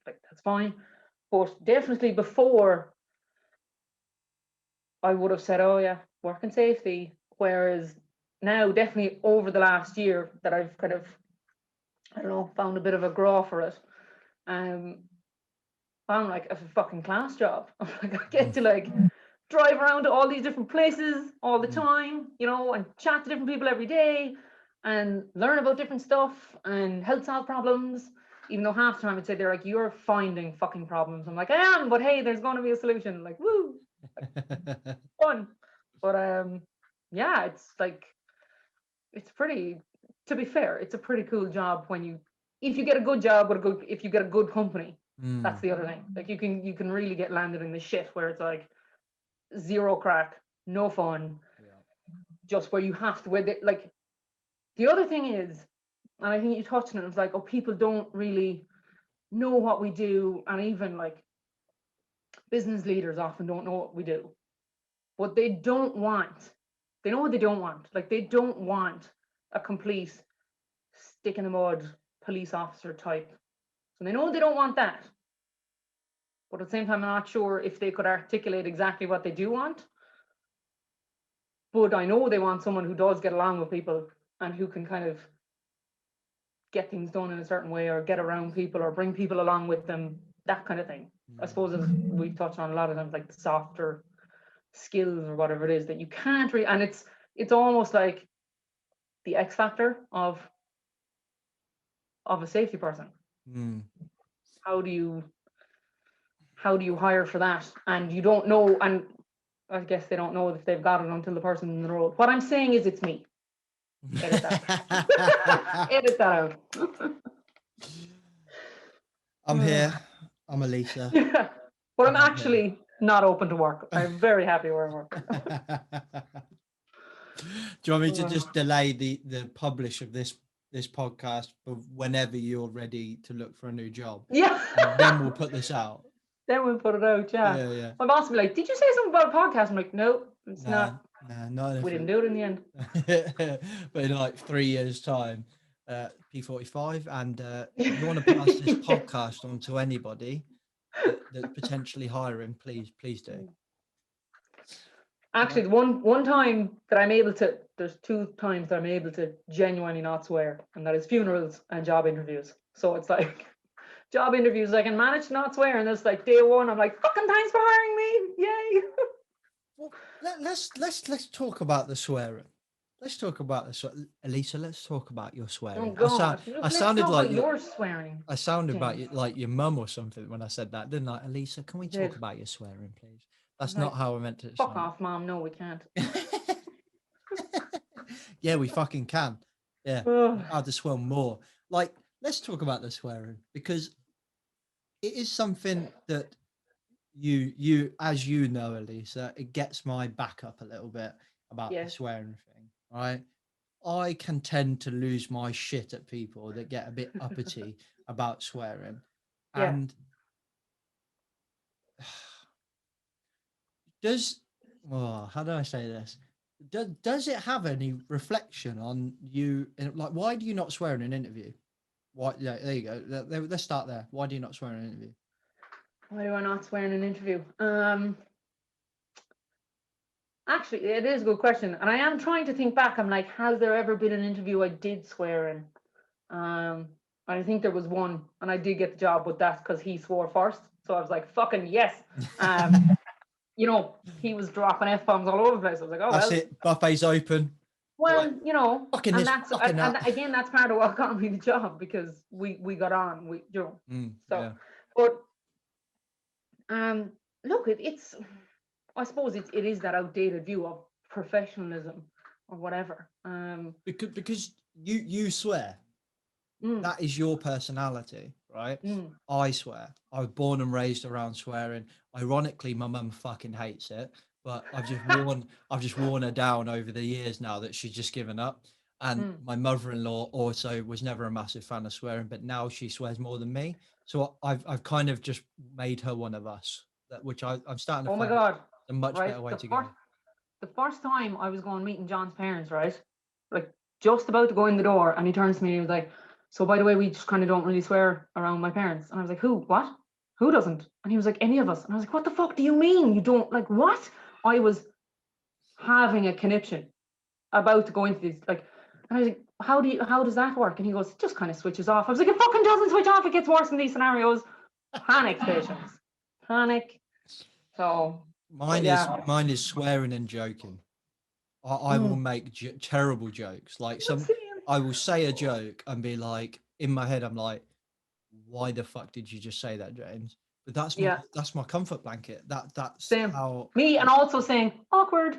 like that's fine. But definitely before I would have said, oh yeah, work in safety. Whereas now, definitely over the last year that I've kind of, I don't know, found a bit of a grow for it. I'm like a fucking class job. I'm like, I get to like drive around to all these different places all the time, you know, and chat to different people every day and learn about different stuff and help solve problems. Even though half the time I'd say they're like, you're finding fucking problems. I'm like, I am, but hey, there's going to be a solution. Like, woo, fun. But yeah, it's like, it's pretty, to be fair, it's a pretty cool job when you, if you get a good job with if you get a good company. That's the other thing. Like you can really get landed in the shit where it's like zero crack, no fun, just where you have to, like the other thing is, and I think you touched on it, it's like, oh, people don't really know what we do, and even like business leaders often don't know what we do. What they don't want, they know what they don't want. Like they don't want a complete stick in the mud police officer type. So they know they don't want that. But at the same time, I'm not sure if they could articulate exactly what they do want. But I know they want someone who does get along with people and who can kind of get things done in a certain way or get around people or bring people along with them, that kind of thing. I suppose as we've touched on a lot of times, like the softer skills or whatever it is that you can't really, and it's almost like the X factor of a safety person. How do you hire for that? And you don't know, and I guess they don't know if they've got it until the person's in the role. What I'm saying is, it's me. Edit that. Edit that out. I'm here. I'm Elisa. Yeah. But I'm actually not open to work. I'm very happy where I work. Do you want me to just delay the publish of this podcast for whenever you're ready to look for a new job? Yeah. And then we'll put this out. Then we'll put it out, yeah. Yeah. My boss will be like, did you say something about a podcast? I'm like, no, it's not. No, we didn't do it in the end. But in like 3 years' time, P45, and if you want to pass this podcast on to anybody that's potentially hiring, please do. Actually, the one time that I'm able to, there's 2 times that I'm able to genuinely not swear, and that is funerals and job interviews. So it's like job interviews, I can manage to not swear, and it's like day 1, I'm like, fucking thanks for hiring me, yay. Well, let's talk about the swearing. Let's talk about the swearing. Elisa, let's talk about your swearing. Oh God! I sounded like you're swearing. I sounded like your mum or something when I said that, didn't I? Elisa, can we talk about your swearing, please? That's not how I meant to. Fuck off, Mom. No, we can't. Yeah, we fucking can. Yeah, I had to swear more. Like, let's talk about the swearing, because it is something that you as you know, Elisa, it gets my back up a little bit about the swearing thing, right? I can tend to lose my shit at people that get a bit uppity about swearing. And how do I say this? Does it have any reflection on you? Like, why do you not swear in an interview? Why? Yeah, there you go. Let's start there. Why do you not swear in an interview? Why do I not swear in an interview? Actually, it is a good question, and I am trying to think back. I'm like, has there ever been an interview I did swear in? I think there was one, and I did get the job, but that's because he swore first. So I was like, fucking yes. You know, he was dropping F-bombs all over the place. I was like, oh, that's it. Buffet's open. Well, you know, and that's again, that's part of what got me the job, because we got on. But look, it's I suppose it is that outdated view of professionalism or whatever. Because you swear. That is your personality, right? I swear. I was born and raised around swearing. Ironically, my mum fucking hates it. but I've just worn her down over the years now that she's just given up. And my mother-in-law also was never a massive fan of swearing, but now she swears more than me. So I've kind of just made her one of us, which I'm starting to Oh my find God. a much Right. better way to go. The first time I was going meeting John's parents, right? Like just about to go in the door, and he turns to me and he was like, "So by the way, we just kind of don't really swear around my parents." And I was like, "Who? What? Who doesn't?" And he was like, "Any of us." And I was like, "What the fuck do you mean? You don't like what?" I was having a conniption about to go into this, like, and I was like, how does that work? And he goes, "It just kind of switches off." I was like, "It fucking doesn't switch off. It gets worse in these scenarios." Panic stations. Panic. So Mine is swearing and joking. I will make terrible jokes. Like I will say a joke and be like, in my head, I'm like, "Why the fuck did you just say that, James?" But that's my comfort blanket. That's same. how Me, and also saying awkward.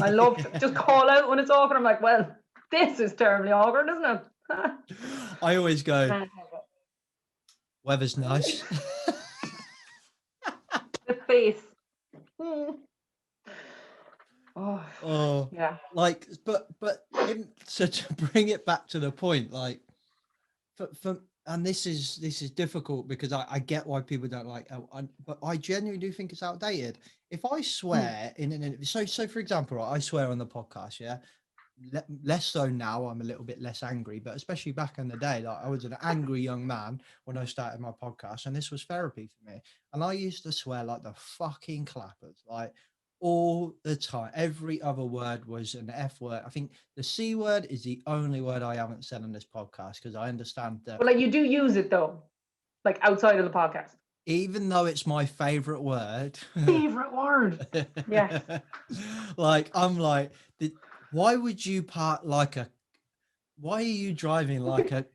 I love to just call out when it's awkward. I'm like, well, this is terribly awkward, isn't it? I always go, "Weather's nice." The face. Oh, yeah. Like, so to bring it back to the point, like, and this is difficult because I get why people don't like, but I genuinely do think it's outdated. If I swear in an interview, so for example, I swear on the podcast, yeah, less so now. I'm a little bit less angry, but especially back in the day, like I was an angry young man when I started my podcast, and this was therapy for me. And I used to swear like the fucking clappers, like all the time. Every other word was an F word. I think the C word is the only word I haven't said on this podcast because I understand that. But like you do use it though, like outside of the podcast. Even though it's my favorite word. Favorite word. Yes. Like I'm like, why would you park like a? Why are you driving like a?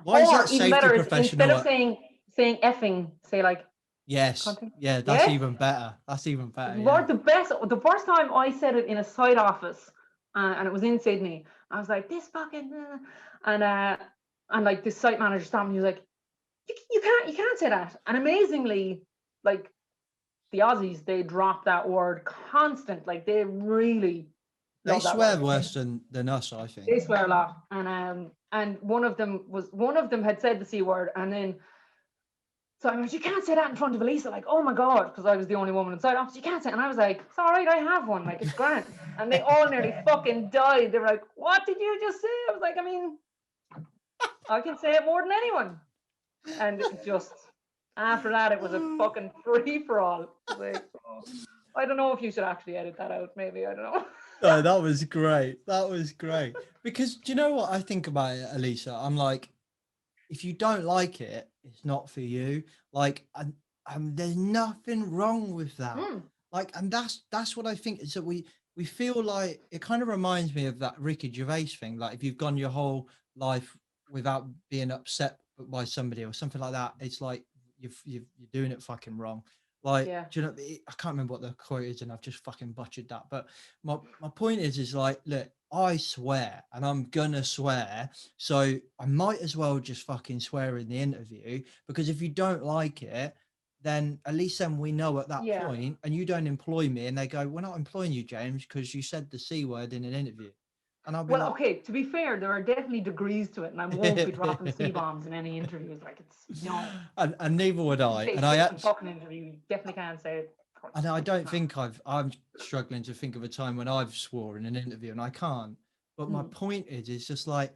Why is that even safety better is professional? instead of saying effing, say like Yes. content. Yeah, that's Yes? even better. That's even better. What the best? The first time I said it in a side office, and it was in Sydney, I was like, "This fucking," and like this site manager stopped me. He was like, "You can't say that." And amazingly, like the Aussies, they drop that word constant. Like they really They love that swear word. worse than us, I think. They swear a lot, and one of them had said the C word, and then. So I was, "You can't say that in front of Elisa," like, "Oh my God," because I was the only woman inside office. "You can't say," and I was like, "It's all right, I have one, like it's grand." And they all nearly fucking died. They were like, "What did you just say?" I was like, "I mean, I can say it more than anyone." And it just after that, it was a fucking free for all. Like, I don't know if you should actually edit that out. Maybe I don't know. No, that was great. That was great. Because do you know what I think about it, Elisa? I'm like, if you don't like it, it's not for you. Like, and there's nothing wrong with that. Like, and that's what I think is that we feel like it kind of reminds me of that Ricky Gervais thing. Like, if you've gone your whole life without being upset by somebody or something like that, it's like you're doing it fucking wrong. Like, Yeah. do you know? I can't remember what the quote is, and I've just fucking butchered that. But my point is like, look, I swear, and I'm gonna swear, so I might as well just fucking swear in the interview, because if you don't like it, then at least then we know at that Yeah. point, and you don't employ me, and they go, "We're not employing you, James, because you said the C word in an interview." And I'll be Well, like, okay, to be fair, there are definitely degrees to it, and I won't be dropping C-bombs in any interviews. Like, it's no. and neither would I. Say And I fucking fucking interview. You definitely can't say it. and I don't think I'm struggling to think of a time when I've swore in an interview, and I can't. But my point is, it's just like,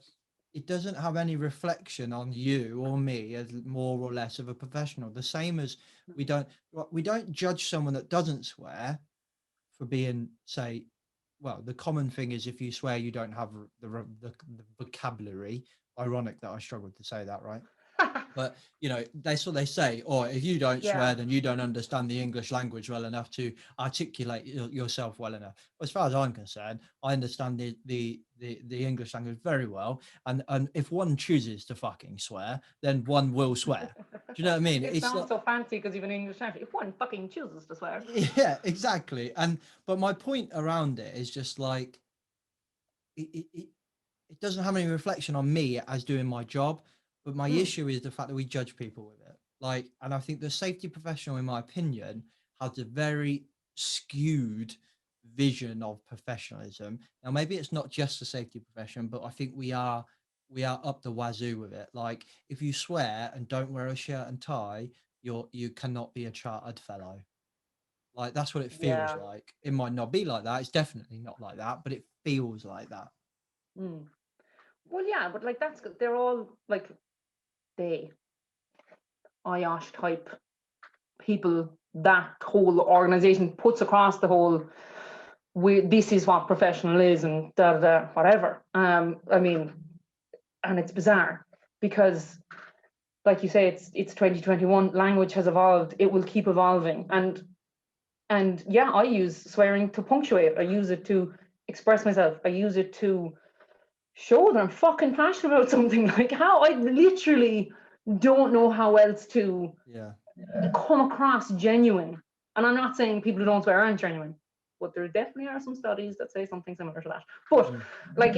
it doesn't have any reflection on you or me as more or less of a professional. The same as we don't judge someone that doesn't swear for being, say, well, the common thing is if you swear you don't have the vocabulary. Ironic that I struggled to say that, right? But you know, that's what they say. Or if you don't swear, then you don't understand the English language well enough to articulate yourself well enough. As far as I'm concerned, I understand the English language very well. And if one chooses to fucking swear, then one will swear. Do you know what I mean? It sounds so fancy because you've an English accent. If one fucking chooses to swear. Yeah, exactly. But my point around it is just like, it doesn't have any reflection on me as doing my job. But my issue is the fact that we judge people with it. Like, and I think the safety professional, in my opinion, has a very skewed vision of professionalism. Now, maybe it's not just the safety profession, but I think we are up the wazoo with it. Like, if you swear and don't wear a shirt and tie, you cannot be a chartered fellow. Like, that's what it feels Yeah. like. It might not be like that. It's definitely not like that, but it feels like that. Well, yeah, but like they're all like IOSH type people. That whole organization puts across the whole, this is what professional is and whatever. I mean, and it's bizarre because, like you say, it's 2021. Language has evolved. It will keep evolving. And yeah, I use swearing to punctuate. I use it to express myself. I use it to show that I'm fucking passionate about something. Like, how I literally don't know how else to come across genuine. And I'm not saying people who don't swear aren't genuine, but there definitely are some studies that say something similar to that. But like,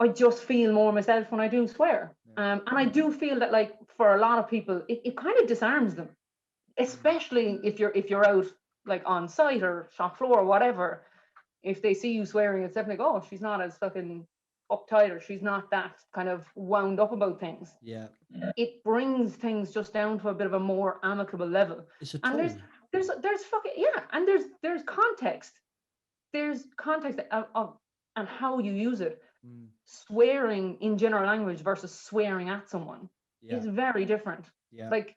I just feel more myself when I do swear. And I do feel that, like, for a lot of people, it kind of disarms them, especially if you're out like on site or shop floor or whatever. If they see you swearing, it's definitely like, oh, she's not as fucking uptight, or she's not that kind of wound up about things. Yeah. It brings things just down to a bit of a more amicable level. It's a and tool. there's fucking, yeah, and there's context. There's context of and how you use it. Swearing in general language versus swearing at someone is very different. Like,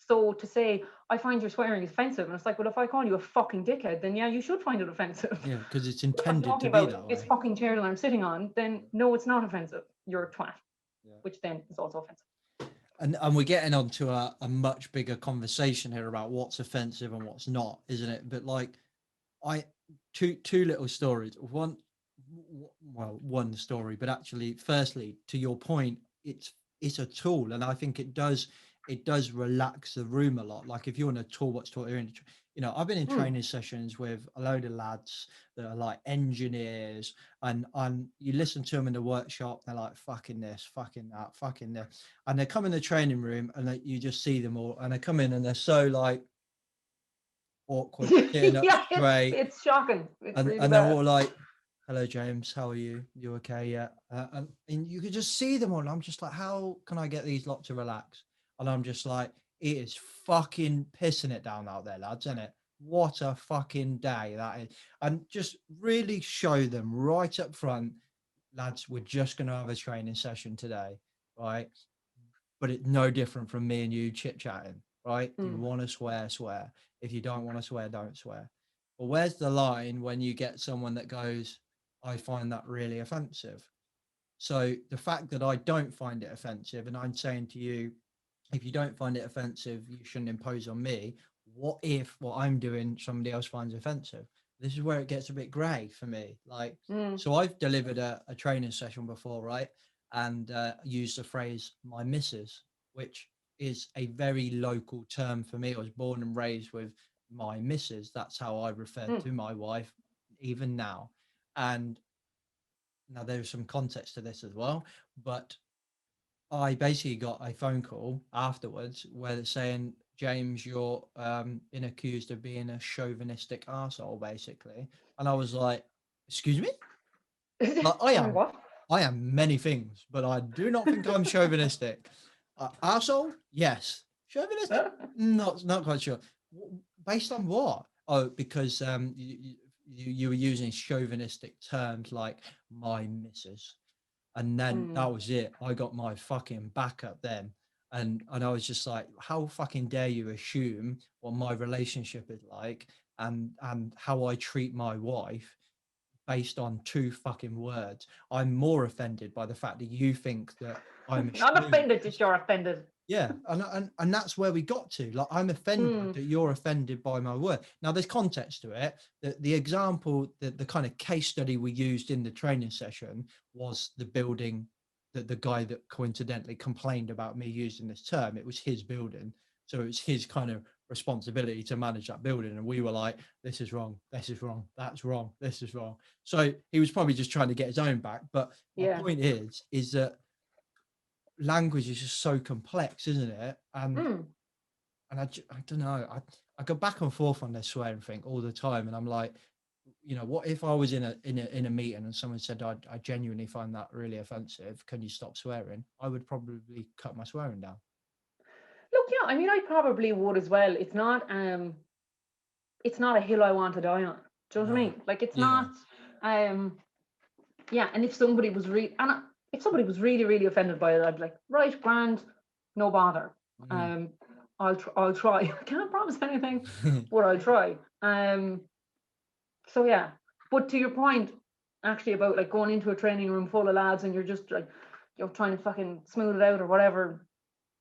so to say, I find your swearing offensive, and it's like, well, if I call you a fucking dickhead, then yeah, you should find it offensive. Yeah, because it's If I'm intended to talking be about that way. this fucking chair that I'm sitting on, then no, it's not offensive. You're a twat, which then is also offensive. And we're getting onto a much bigger conversation here about what's offensive and what's not, isn't it? But like, two little stories. One story, but actually, firstly, to your point, it's a tool, and I think it does relax the room a lot. Like, if you're in a toolbox talk, I've been in training sessions with a load of lads that are like engineers, and you listen to them in the workshop, they're like, fucking this, fucking that, fucking this, and they come in the training room, and you just see them all, and they come in and they're so like awkward, straight. It's shocking. It's And, really and they're bad. all like, hello, James, how are you? You okay? Yeah. And you could just see them all. And I'm just like, how can I get these lot to relax? And I'm just like, it is fucking pissing it down out there, lads, isn't it? What a fucking day that is. And just really show them right up front, lads, we're just going to have a training session today, right? But it's no different from me and you chit-chatting, right? If you want to swear, swear. If you don't want to swear, don't swear. But where's the line when you get someone that goes, I find that really offensive? So the fact that I don't find it offensive, and I'm saying to you, if you don't find it offensive, you shouldn't impose on me. What if what I'm doing somebody else finds offensive? This is where it gets a bit grey for me. Like, so I've delivered a training session before, right? And used the phrase "my missus," which is a very local term for me. I was born and raised with my missus. That's how I refer to my wife, even now. And now there's some context to this as well, but I basically got a phone call afterwards where they're saying, James, you're been accused of being a chauvinistic arsehole, basically. And I was like, excuse me? Like, I am many things, but I do not think I'm chauvinistic. Arsehole? Yes. Chauvinistic? Not quite sure. Based on what? Oh, because you were using chauvinistic terms like my missus. And then that was it. I got my fucking back up then. And I was just like, how fucking dare you assume what my relationship is like and how I treat my wife based on two fucking words. I'm more offended by the fact that you think that I'm offended that you're offended. Yeah, and that's where we got to. Like, I'm offended that you're offended by my word. Now, there's context to it. The example, the kind of case study we used in the training session was the building, the guy that coincidentally complained about me using this term. It was his building, so it was his kind of responsibility to manage that building. And we were like, this is wrong, this is wrong, that's wrong, this is wrong. So he was probably just trying to get his own back. But my point is that language is just so complex, isn't it? And and I don't know, I go back and forth on this swearing thing all the time, and I'm like, you know, what if I was in a meeting and someone said, I genuinely find that really offensive, can you stop swearing? I would probably cut my swearing down. Look, yeah, I mean, I probably would as well. It's not a hill I want to die on. Do you know what I mean? Like, it's not, yeah. And if somebody was really really offended by it, I'd be like, right, grand, no bother. I'll try. I can't promise anything, but I'll try. So yeah, but to your point, actually, about like going into a training room full of lads and you're just like, you're trying to fucking smooth it out or whatever,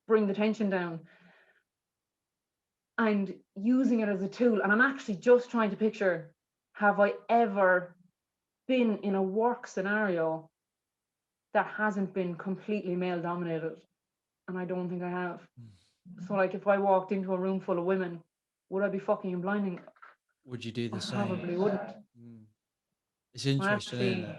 bring the tension down, and using it as a tool. And I'm actually just trying to picture, have I ever been in a work scenario that hasn't been completely male dominated? And I don't think I have. So like, if I walked into a room full of women, would I be fucking and blinding? Would you do the same? Probably wouldn't. It's interesting, isn't it?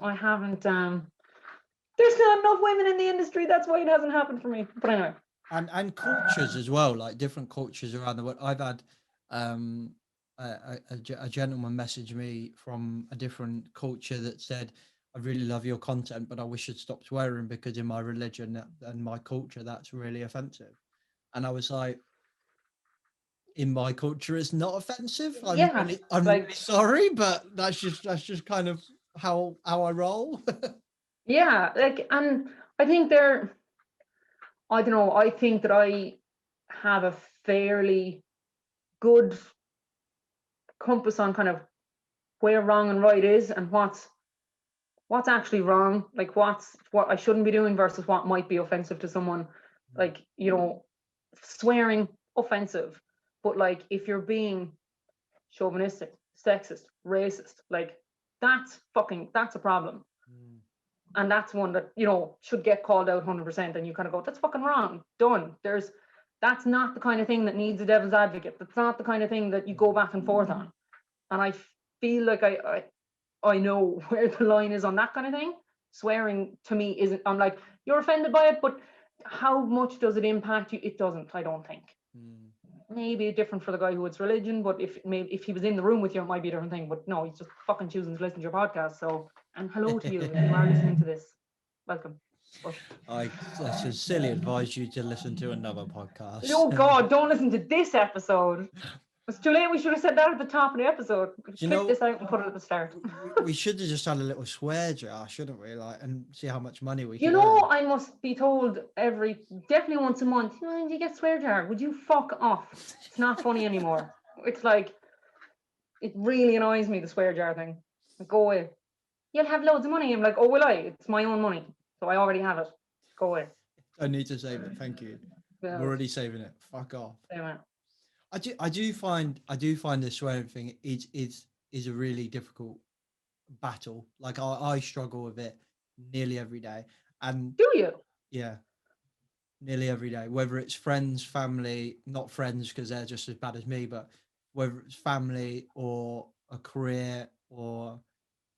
I haven't. There's not enough women in the industry. That's why it hasn't happened for me. But anyway. And cultures as well, like different cultures around the world. I've had a gentleman message me from a different culture that said, I really love your content, but I wish you'd stop swearing because in my religion and my culture, that's really offensive. And I was like, in my culture, it's not offensive. I'm really sorry, but that's just kind of how I roll. Yeah, like, and I think I don't know, I think that I have a fairly good compass on kind of where wrong and right is, and what's actually wrong, like what I shouldn't be doing versus what might be offensive to someone. Like, you know, swearing, offensive, but like if you're being chauvinistic, sexist, racist, like that's a problem. And that's one that, you know, should get called out 100%. And you kind of go, that's fucking wrong. Done. That's not the kind of thing that needs a devil's advocate. That's not the kind of thing that you go back and forth on. And I feel like I know where the line is on that kind of thing. Swearing to me isn't, I'm like, you're offended by it, but how much does it impact you? It doesn't, I don't think. Maybe different for the guy who it's religion, but if he was in the room with you, it might be a different thing. But no, he's just fucking choosing to listen to your podcast. So, and hello to you if you are listening to this. Welcome. I sincerely advise you to listen to another podcast. Oh God, don't listen to this episode. It's too late. We should have said that at the top of the episode. Clip this out and put it at the start. We should have just had a little swear jar, shouldn't we? Like, and see how much money we. You know, I must be told definitely once a month. Do you get swear jar? Would you fuck off? It's not funny anymore. It's like, it really annoys me, the swear jar thing. Like, go away. You'll have loads of money. I'm like, oh, will I? It's my own money, so I already have it. Go away. I need to save it. Thank you. I'm already saving it. Fuck off. Yeah. I do find the swearing thing is a really difficult battle. Like I struggle with it nearly every day. And do you? Yeah, nearly every day. Whether it's friends, family, not friends because they're just as bad as me, but whether it's family or a career, or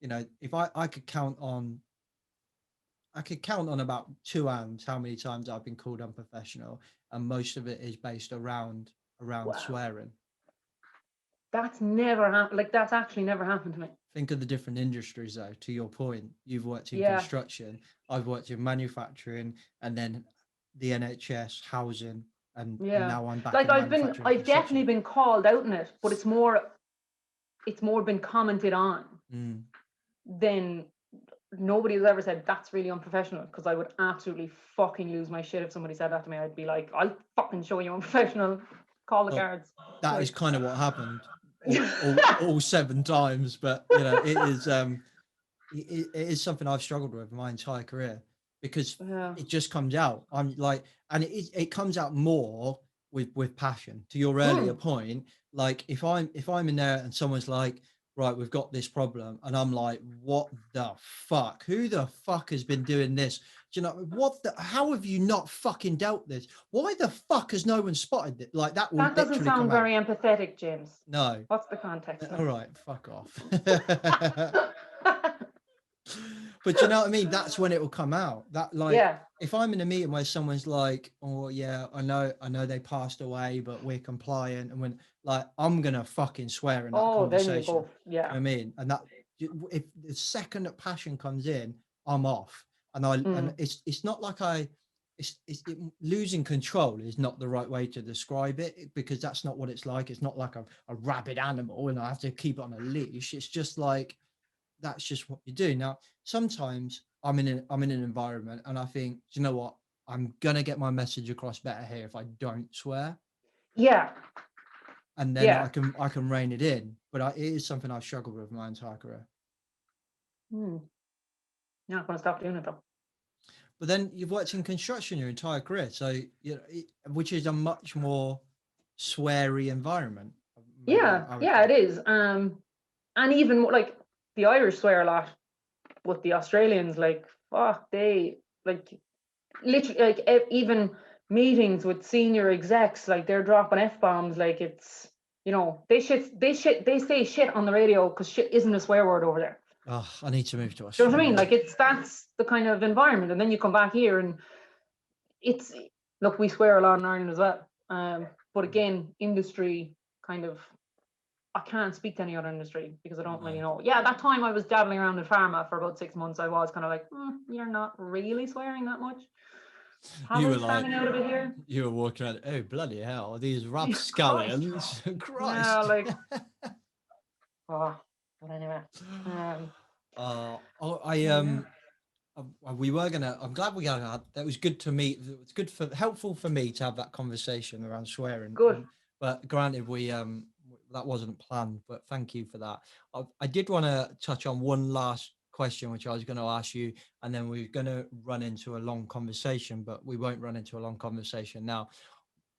you know, if I could count on about two hands how many times I've been called unprofessional, and most of it is based around swearing. That's never happened. Like, that's actually never happened to me. Think of the different industries though. To your point, you've worked in construction, I've worked in manufacturing, and then the NHS, housing, and now I'm back. Like, I've definitely been called out in it, but it's more been commented on than nobody has ever said that's really unprofessional, because I would absolutely fucking lose my shit if somebody said that to me. I'd be like, I'll fucking show you unprofessional. Call the guards. That is kind of what happened all 7 times, but you know, it is something I've struggled with my entire career, because it just comes out. I'm like, and it comes out more with passion. To your earlier point, like if I'm in there and someone's like, right, we've got this problem, and I'm like, what the fuck? Who the fuck has been doing this? Do you know how have you not fucking dealt this? Why the fuck has no one spotted it? Like that. That doesn't sound very empathetic, James. No. What's the context? All right, fuck off. But you know what I mean? That's when it will come out. That like, Yeah. if I'm in a meeting where someone's like, "Oh yeah, I know they passed away, but we're compliant," and when like I'm gonna fucking swear in that Oh, then you conversation. go. You know what Yeah. I mean? And that if the second that passion comes in, I'm off. And Mm. it's not like losing control is not the right way to describe it, because that's not what it's like. It's not like a rabid animal and I have to keep it on a leash. It's just like, that's just what you do. Now, sometimes I'm in an environment and I think, you know what, I'm gonna get my message across better here if I don't swear, Yeah. and then Yeah. I can rein it in. But it is something I've struggled with my entire career. You're not going to stop doing it though. But then you've worked in construction your entire career, so which is a much more sweary environment. Maybe I would it is. And even like the Irish swear a lot, but the Australians, like, fuck, they like literally like even meetings with senior execs, like they're dropping F-bombs, like it's, they say shit on the radio because shit isn't a swear word over there. Oh, I need to move to Do you know Australia. what I mean? Like that's the kind of environment, and then you come back here and it's, look, we swear a lot in Ireland as well. But again, industry kind of, I can't speak to any other industry because I don't really know. Yeah, that time I was dabbling around in pharma for about 6 months. I was kind of like, you're not really swearing that much. You were Standing out a bit here. You were walking around, oh bloody hell, these rapscallions. Christ. Yeah, like but anyway. We were gonna, I'm glad we got that. Was good to meet. It was helpful for me to have that conversation around swearing. Good. But granted, that wasn't planned, but thank you for that. I did want to touch on one last question, which I was going to ask you, and then we're going to run into a long conversation, but we won't run into a long conversation now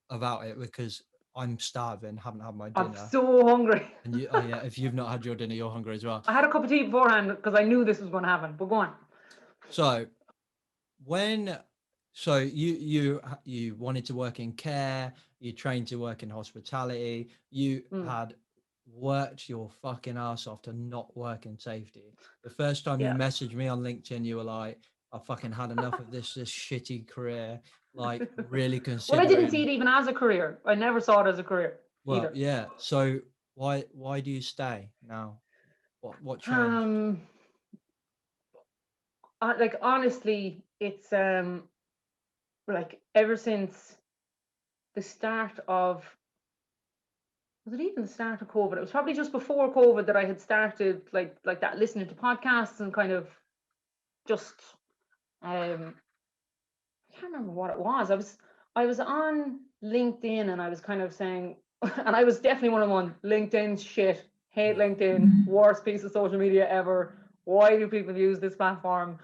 about it because I'm starving, haven't had my dinner. I'm so hungry. And yeah, if you've not had your dinner, you're hungry as well. I had a cup of tea beforehand because I knew this was going to happen, but go on. So you wanted to work in care, you trained to work in hospitality, you had worked your fucking ass off to not work in safety. The first time you messaged me on LinkedIn, you were like, I fucking had enough of this shitty career. Like, really considering. Well, I didn't see it even as a career. I never saw it as a career either. Yeah. So why do you stay now? What changed? Like, honestly, it's like ever since the start of, was it even the start of COVID? It was probably just before COVID that I had started like that, listening to podcasts and kind of just I can't remember what it was. I was on LinkedIn and I was kind of saying, and I was definitely one of them, LinkedIn shit, hate LinkedIn, worst piece of social media ever. Why do people use this platform?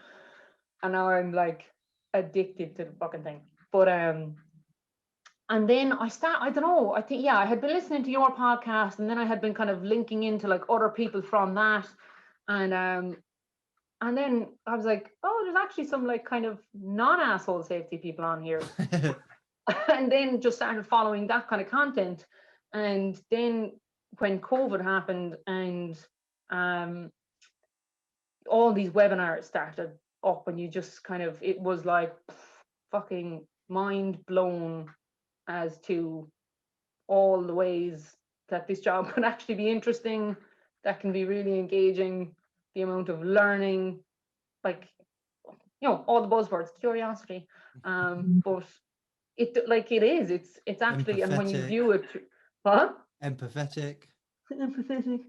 And now I'm like addicted to the fucking thing. But and then I don't know, I think, I had been listening to your podcast, and then I had been kind of linking into like other people from that. And then I was like, oh, there's actually some like kind of non-asshole safety people on here. And then just started following that kind of content. And then when COVID happened and all these webinars started up, and you just kind of, it was like fucking mind blown as to all the ways that this job can actually be interesting, that can be really engaging, the amount of learning, like, all the buzzwords, curiosity, but it's actually, and when you view it, empathetic,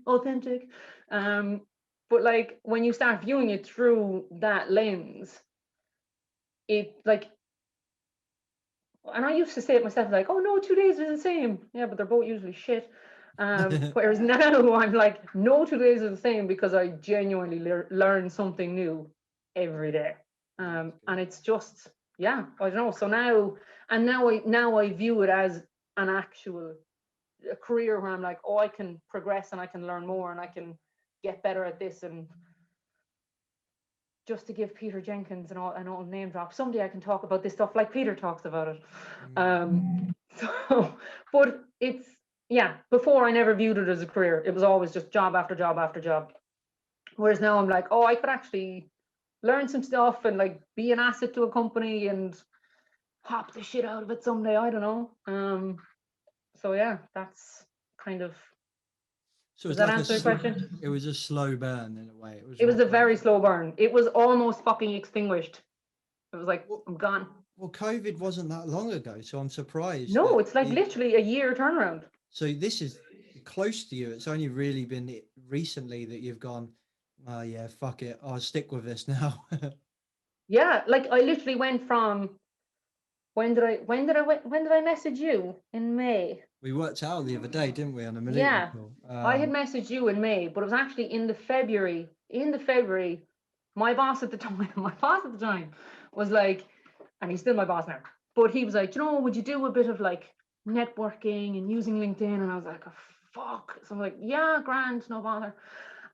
authentic, but like when you start viewing it through that lens, it like, and I used to say it myself, like, oh no, 2 days is the same. Yeah, but they're both usually shit. Whereas now I'm like, no, 2 days is the same, because I genuinely learn something new every day. And it's just, I don't know. So now I view it as an actual career where I'm like, oh, I can progress and I can learn more and I can get better at this. And just to give Peter Jenkins an old name drop, someday I can talk about this stuff like Peter talks about it. But it's, before I never viewed it as a career. It was always just job after job after job. Whereas now I'm like, oh, I could actually learn some stuff and like be an asset to a company and hop the shit out of it someday. I don't know. So yeah, that's kind of. So Does it's that like answer the question? it was a slow burn in a way. It was not a very slow burn. It was almost fucking extinguished. It was like, I'm gone. Well, COVID wasn't that long ago, so I'm surprised. No, that it's like literally a year turnaround. So this is close to you. It's only really been recently that you've gone, oh yeah, fuck it, I'll stick with this now. Yeah, like I literally went from when did I message you? In May. We worked out the other day, didn't we, on a Mollitiam Yeah. call? I had messaged you in May, but it was actually in the February. My boss at the time was like, and he's still my boss now, but he was like, you know, would you do a bit of like networking and using LinkedIn? And I was like, oh, fuck. So I'm like, yeah, grand, no bother.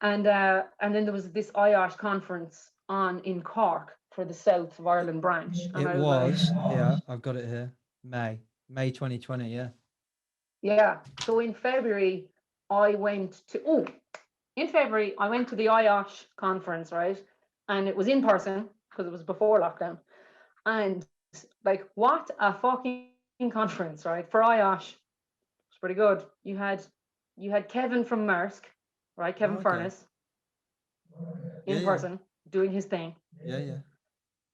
And then there was this IOSH conference in Cork for the South of Ireland branch. And It was, yeah, I've got it here. May 2020, yeah. Yeah. So in February, I went to the IOSH conference, right? And it was in person because it was before lockdown. And like, what a fucking conference, right? For IOSH, it's pretty good. You had Kevin from Maersk, right? Kevin Furness in person doing his thing. Yeah.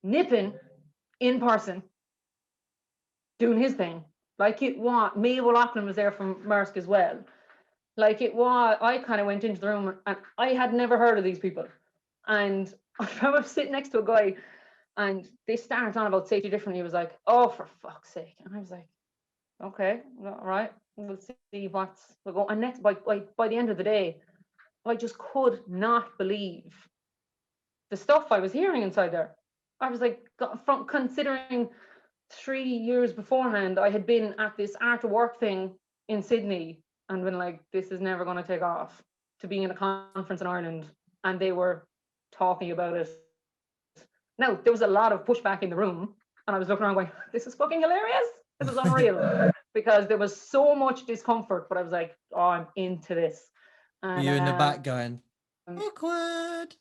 Nippon in person doing his thing. Like it was, Maeve O'Loughlin was there from Maersk as well. Like it was, I kind of went into the room and I had never heard of these people. And I was sitting next to a guy and they started on about safety differently. He was like, oh, for fuck's sake. And I was like, okay, all right, we'll see we'll go. And next, by the end of the day, I just could not believe the stuff I was hearing inside there. I was like, from considering 3 years beforehand, I had been at this art of work thing in Sydney and been like, this is never going to take off, to being in a conference in Ireland, and they were talking about it. Now, there was a lot of pushback in the room, and I was looking around going, this is fucking hilarious. This is unreal. Because there was so much discomfort, but I was like, oh, I'm into this. And, you in the back going, awkward.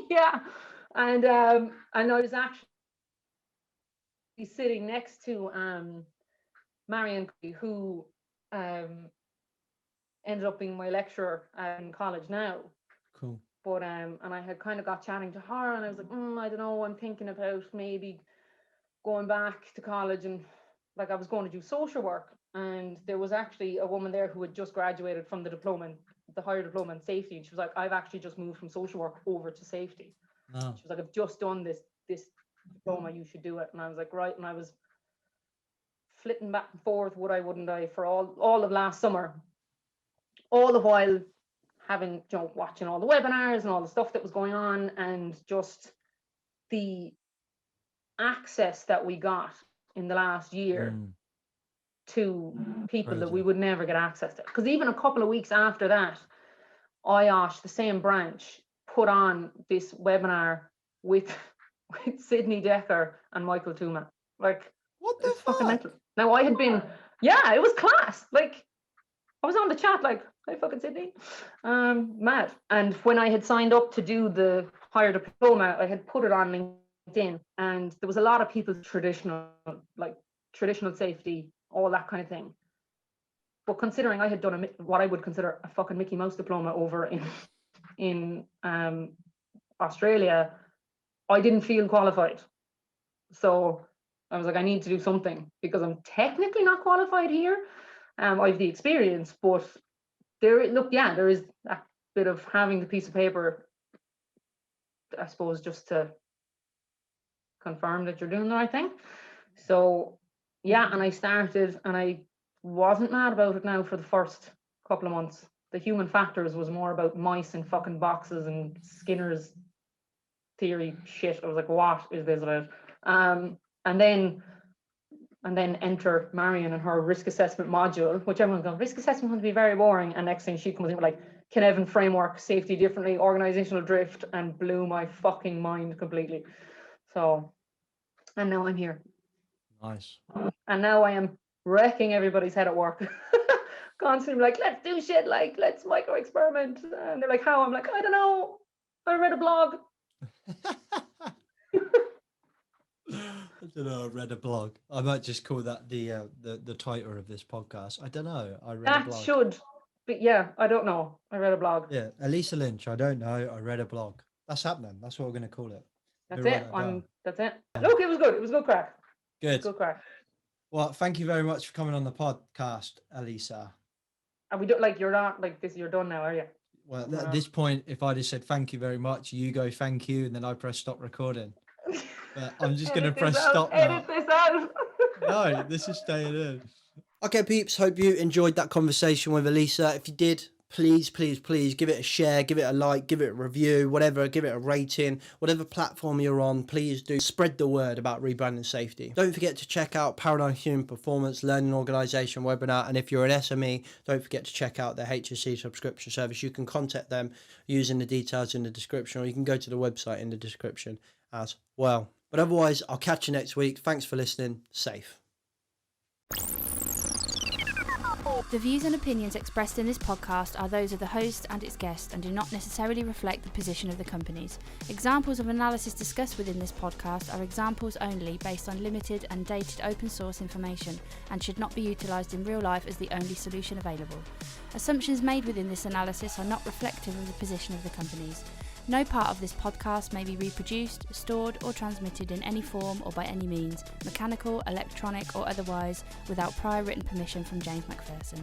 Yeah. And I was actually sitting next to Marion, who ended up being my lecturer in college now. Cool. But and I had kind of got chatting to her, and I was like, I don't know, I'm thinking about maybe going back to college, and like I was going to do social work, and there was actually a woman there who had just graduated from the higher diploma in safety, and she was like, I've actually just moved from social work over to safety. Oh. She was like, I've just done this diploma, you should do it. And I was like, right. And I was flitting back and forth, would I, wouldn't I, for all of last summer, all the while having, watching all the webinars and all the stuff that was going on, and just the access that we got in the last year to people that we would never get access to. Because even a couple of weeks after that, IOSH, the same branch, put on this webinar with Sydney Decker and Michael Tuma. Like, what the fucking mental. Now I had been, it was class. Like, I was on the chat like, hey, fucking Sydney. Mad. And when I had signed up to do the higher diploma, I had put it on LinkedIn, and there was a lot of people traditional safety, all that kind of thing. But considering I had done what I would consider a fucking Mickey Mouse diploma over in Australia, I didn't feel qualified. So I was like, I need to do something, because I'm technically not qualified here. I have the experience, but there is that bit of having the piece of paper, I suppose, just to confirm that you're doing the right thing. So yeah, and I started, and I wasn't mad about it now for the first couple of months. The human factors was more about mice and fucking boxes and Skinner's theory shit. I was like, what is this about? And then enter Marion and her risk assessment module, which everyone's going, risk assessment would be very boring. And next thing she comes in with like, Kinevin framework, safety differently, organizational drift, and blew my fucking mind completely. So, and now I'm here. Nice. And now I am wrecking everybody's head at work. Constantly like, let's do shit, like, let's micro experiment. And they're like, how? I'm like, I don't know. I read a blog. I don't know. I read a blog. I might just call that the title of this podcast. I don't know. I read a That blog. should be, yeah, I don't know. I read a blog. Yeah, Elisa Lynch. I don't know. I read a blog. That's happening. That's what we're going to call it. That's We'll it. write that down. That's it. Look, it was good. It was good crack. Good. Good crack. Well, thank you very much for coming on the podcast, Elisa. And we don't like you're not like this. You're done now, are you? Well, at this point, if I just said thank you very much, you go thank you, and then I press stop recording. But I'm just going to press stop now. Edit this out. No, this is staying in. Okay, peeps, hope you enjoyed that conversation with Elisa. If you did, please give it a share, give it a like, give it a review, whatever, give it a rating, whatever platform you're on, please do spread the word about rebranding safety. Don't forget to check out Paradigm Human Performance Learning Organisation webinar, and if you're an SME, don't forget to check out their HSC subscription service. You can contact them using the details in the description, or you can go to the website in the description as well. But otherwise, I'll catch you next week. Thanks for listening. Safe. The views and opinions expressed in this podcast are those of the host and its guest and do not necessarily reflect the position of the companies. Examples of analysis discussed within this podcast are examples only based on limited and dated open source information and should not be utilised in real life as the only solution available. Assumptions made within this analysis are not reflective of the position of the companies. No part of this podcast may be reproduced, stored or transmitted in any form or by any means, mechanical, electronic or otherwise, without prior written permission from James MacPherson.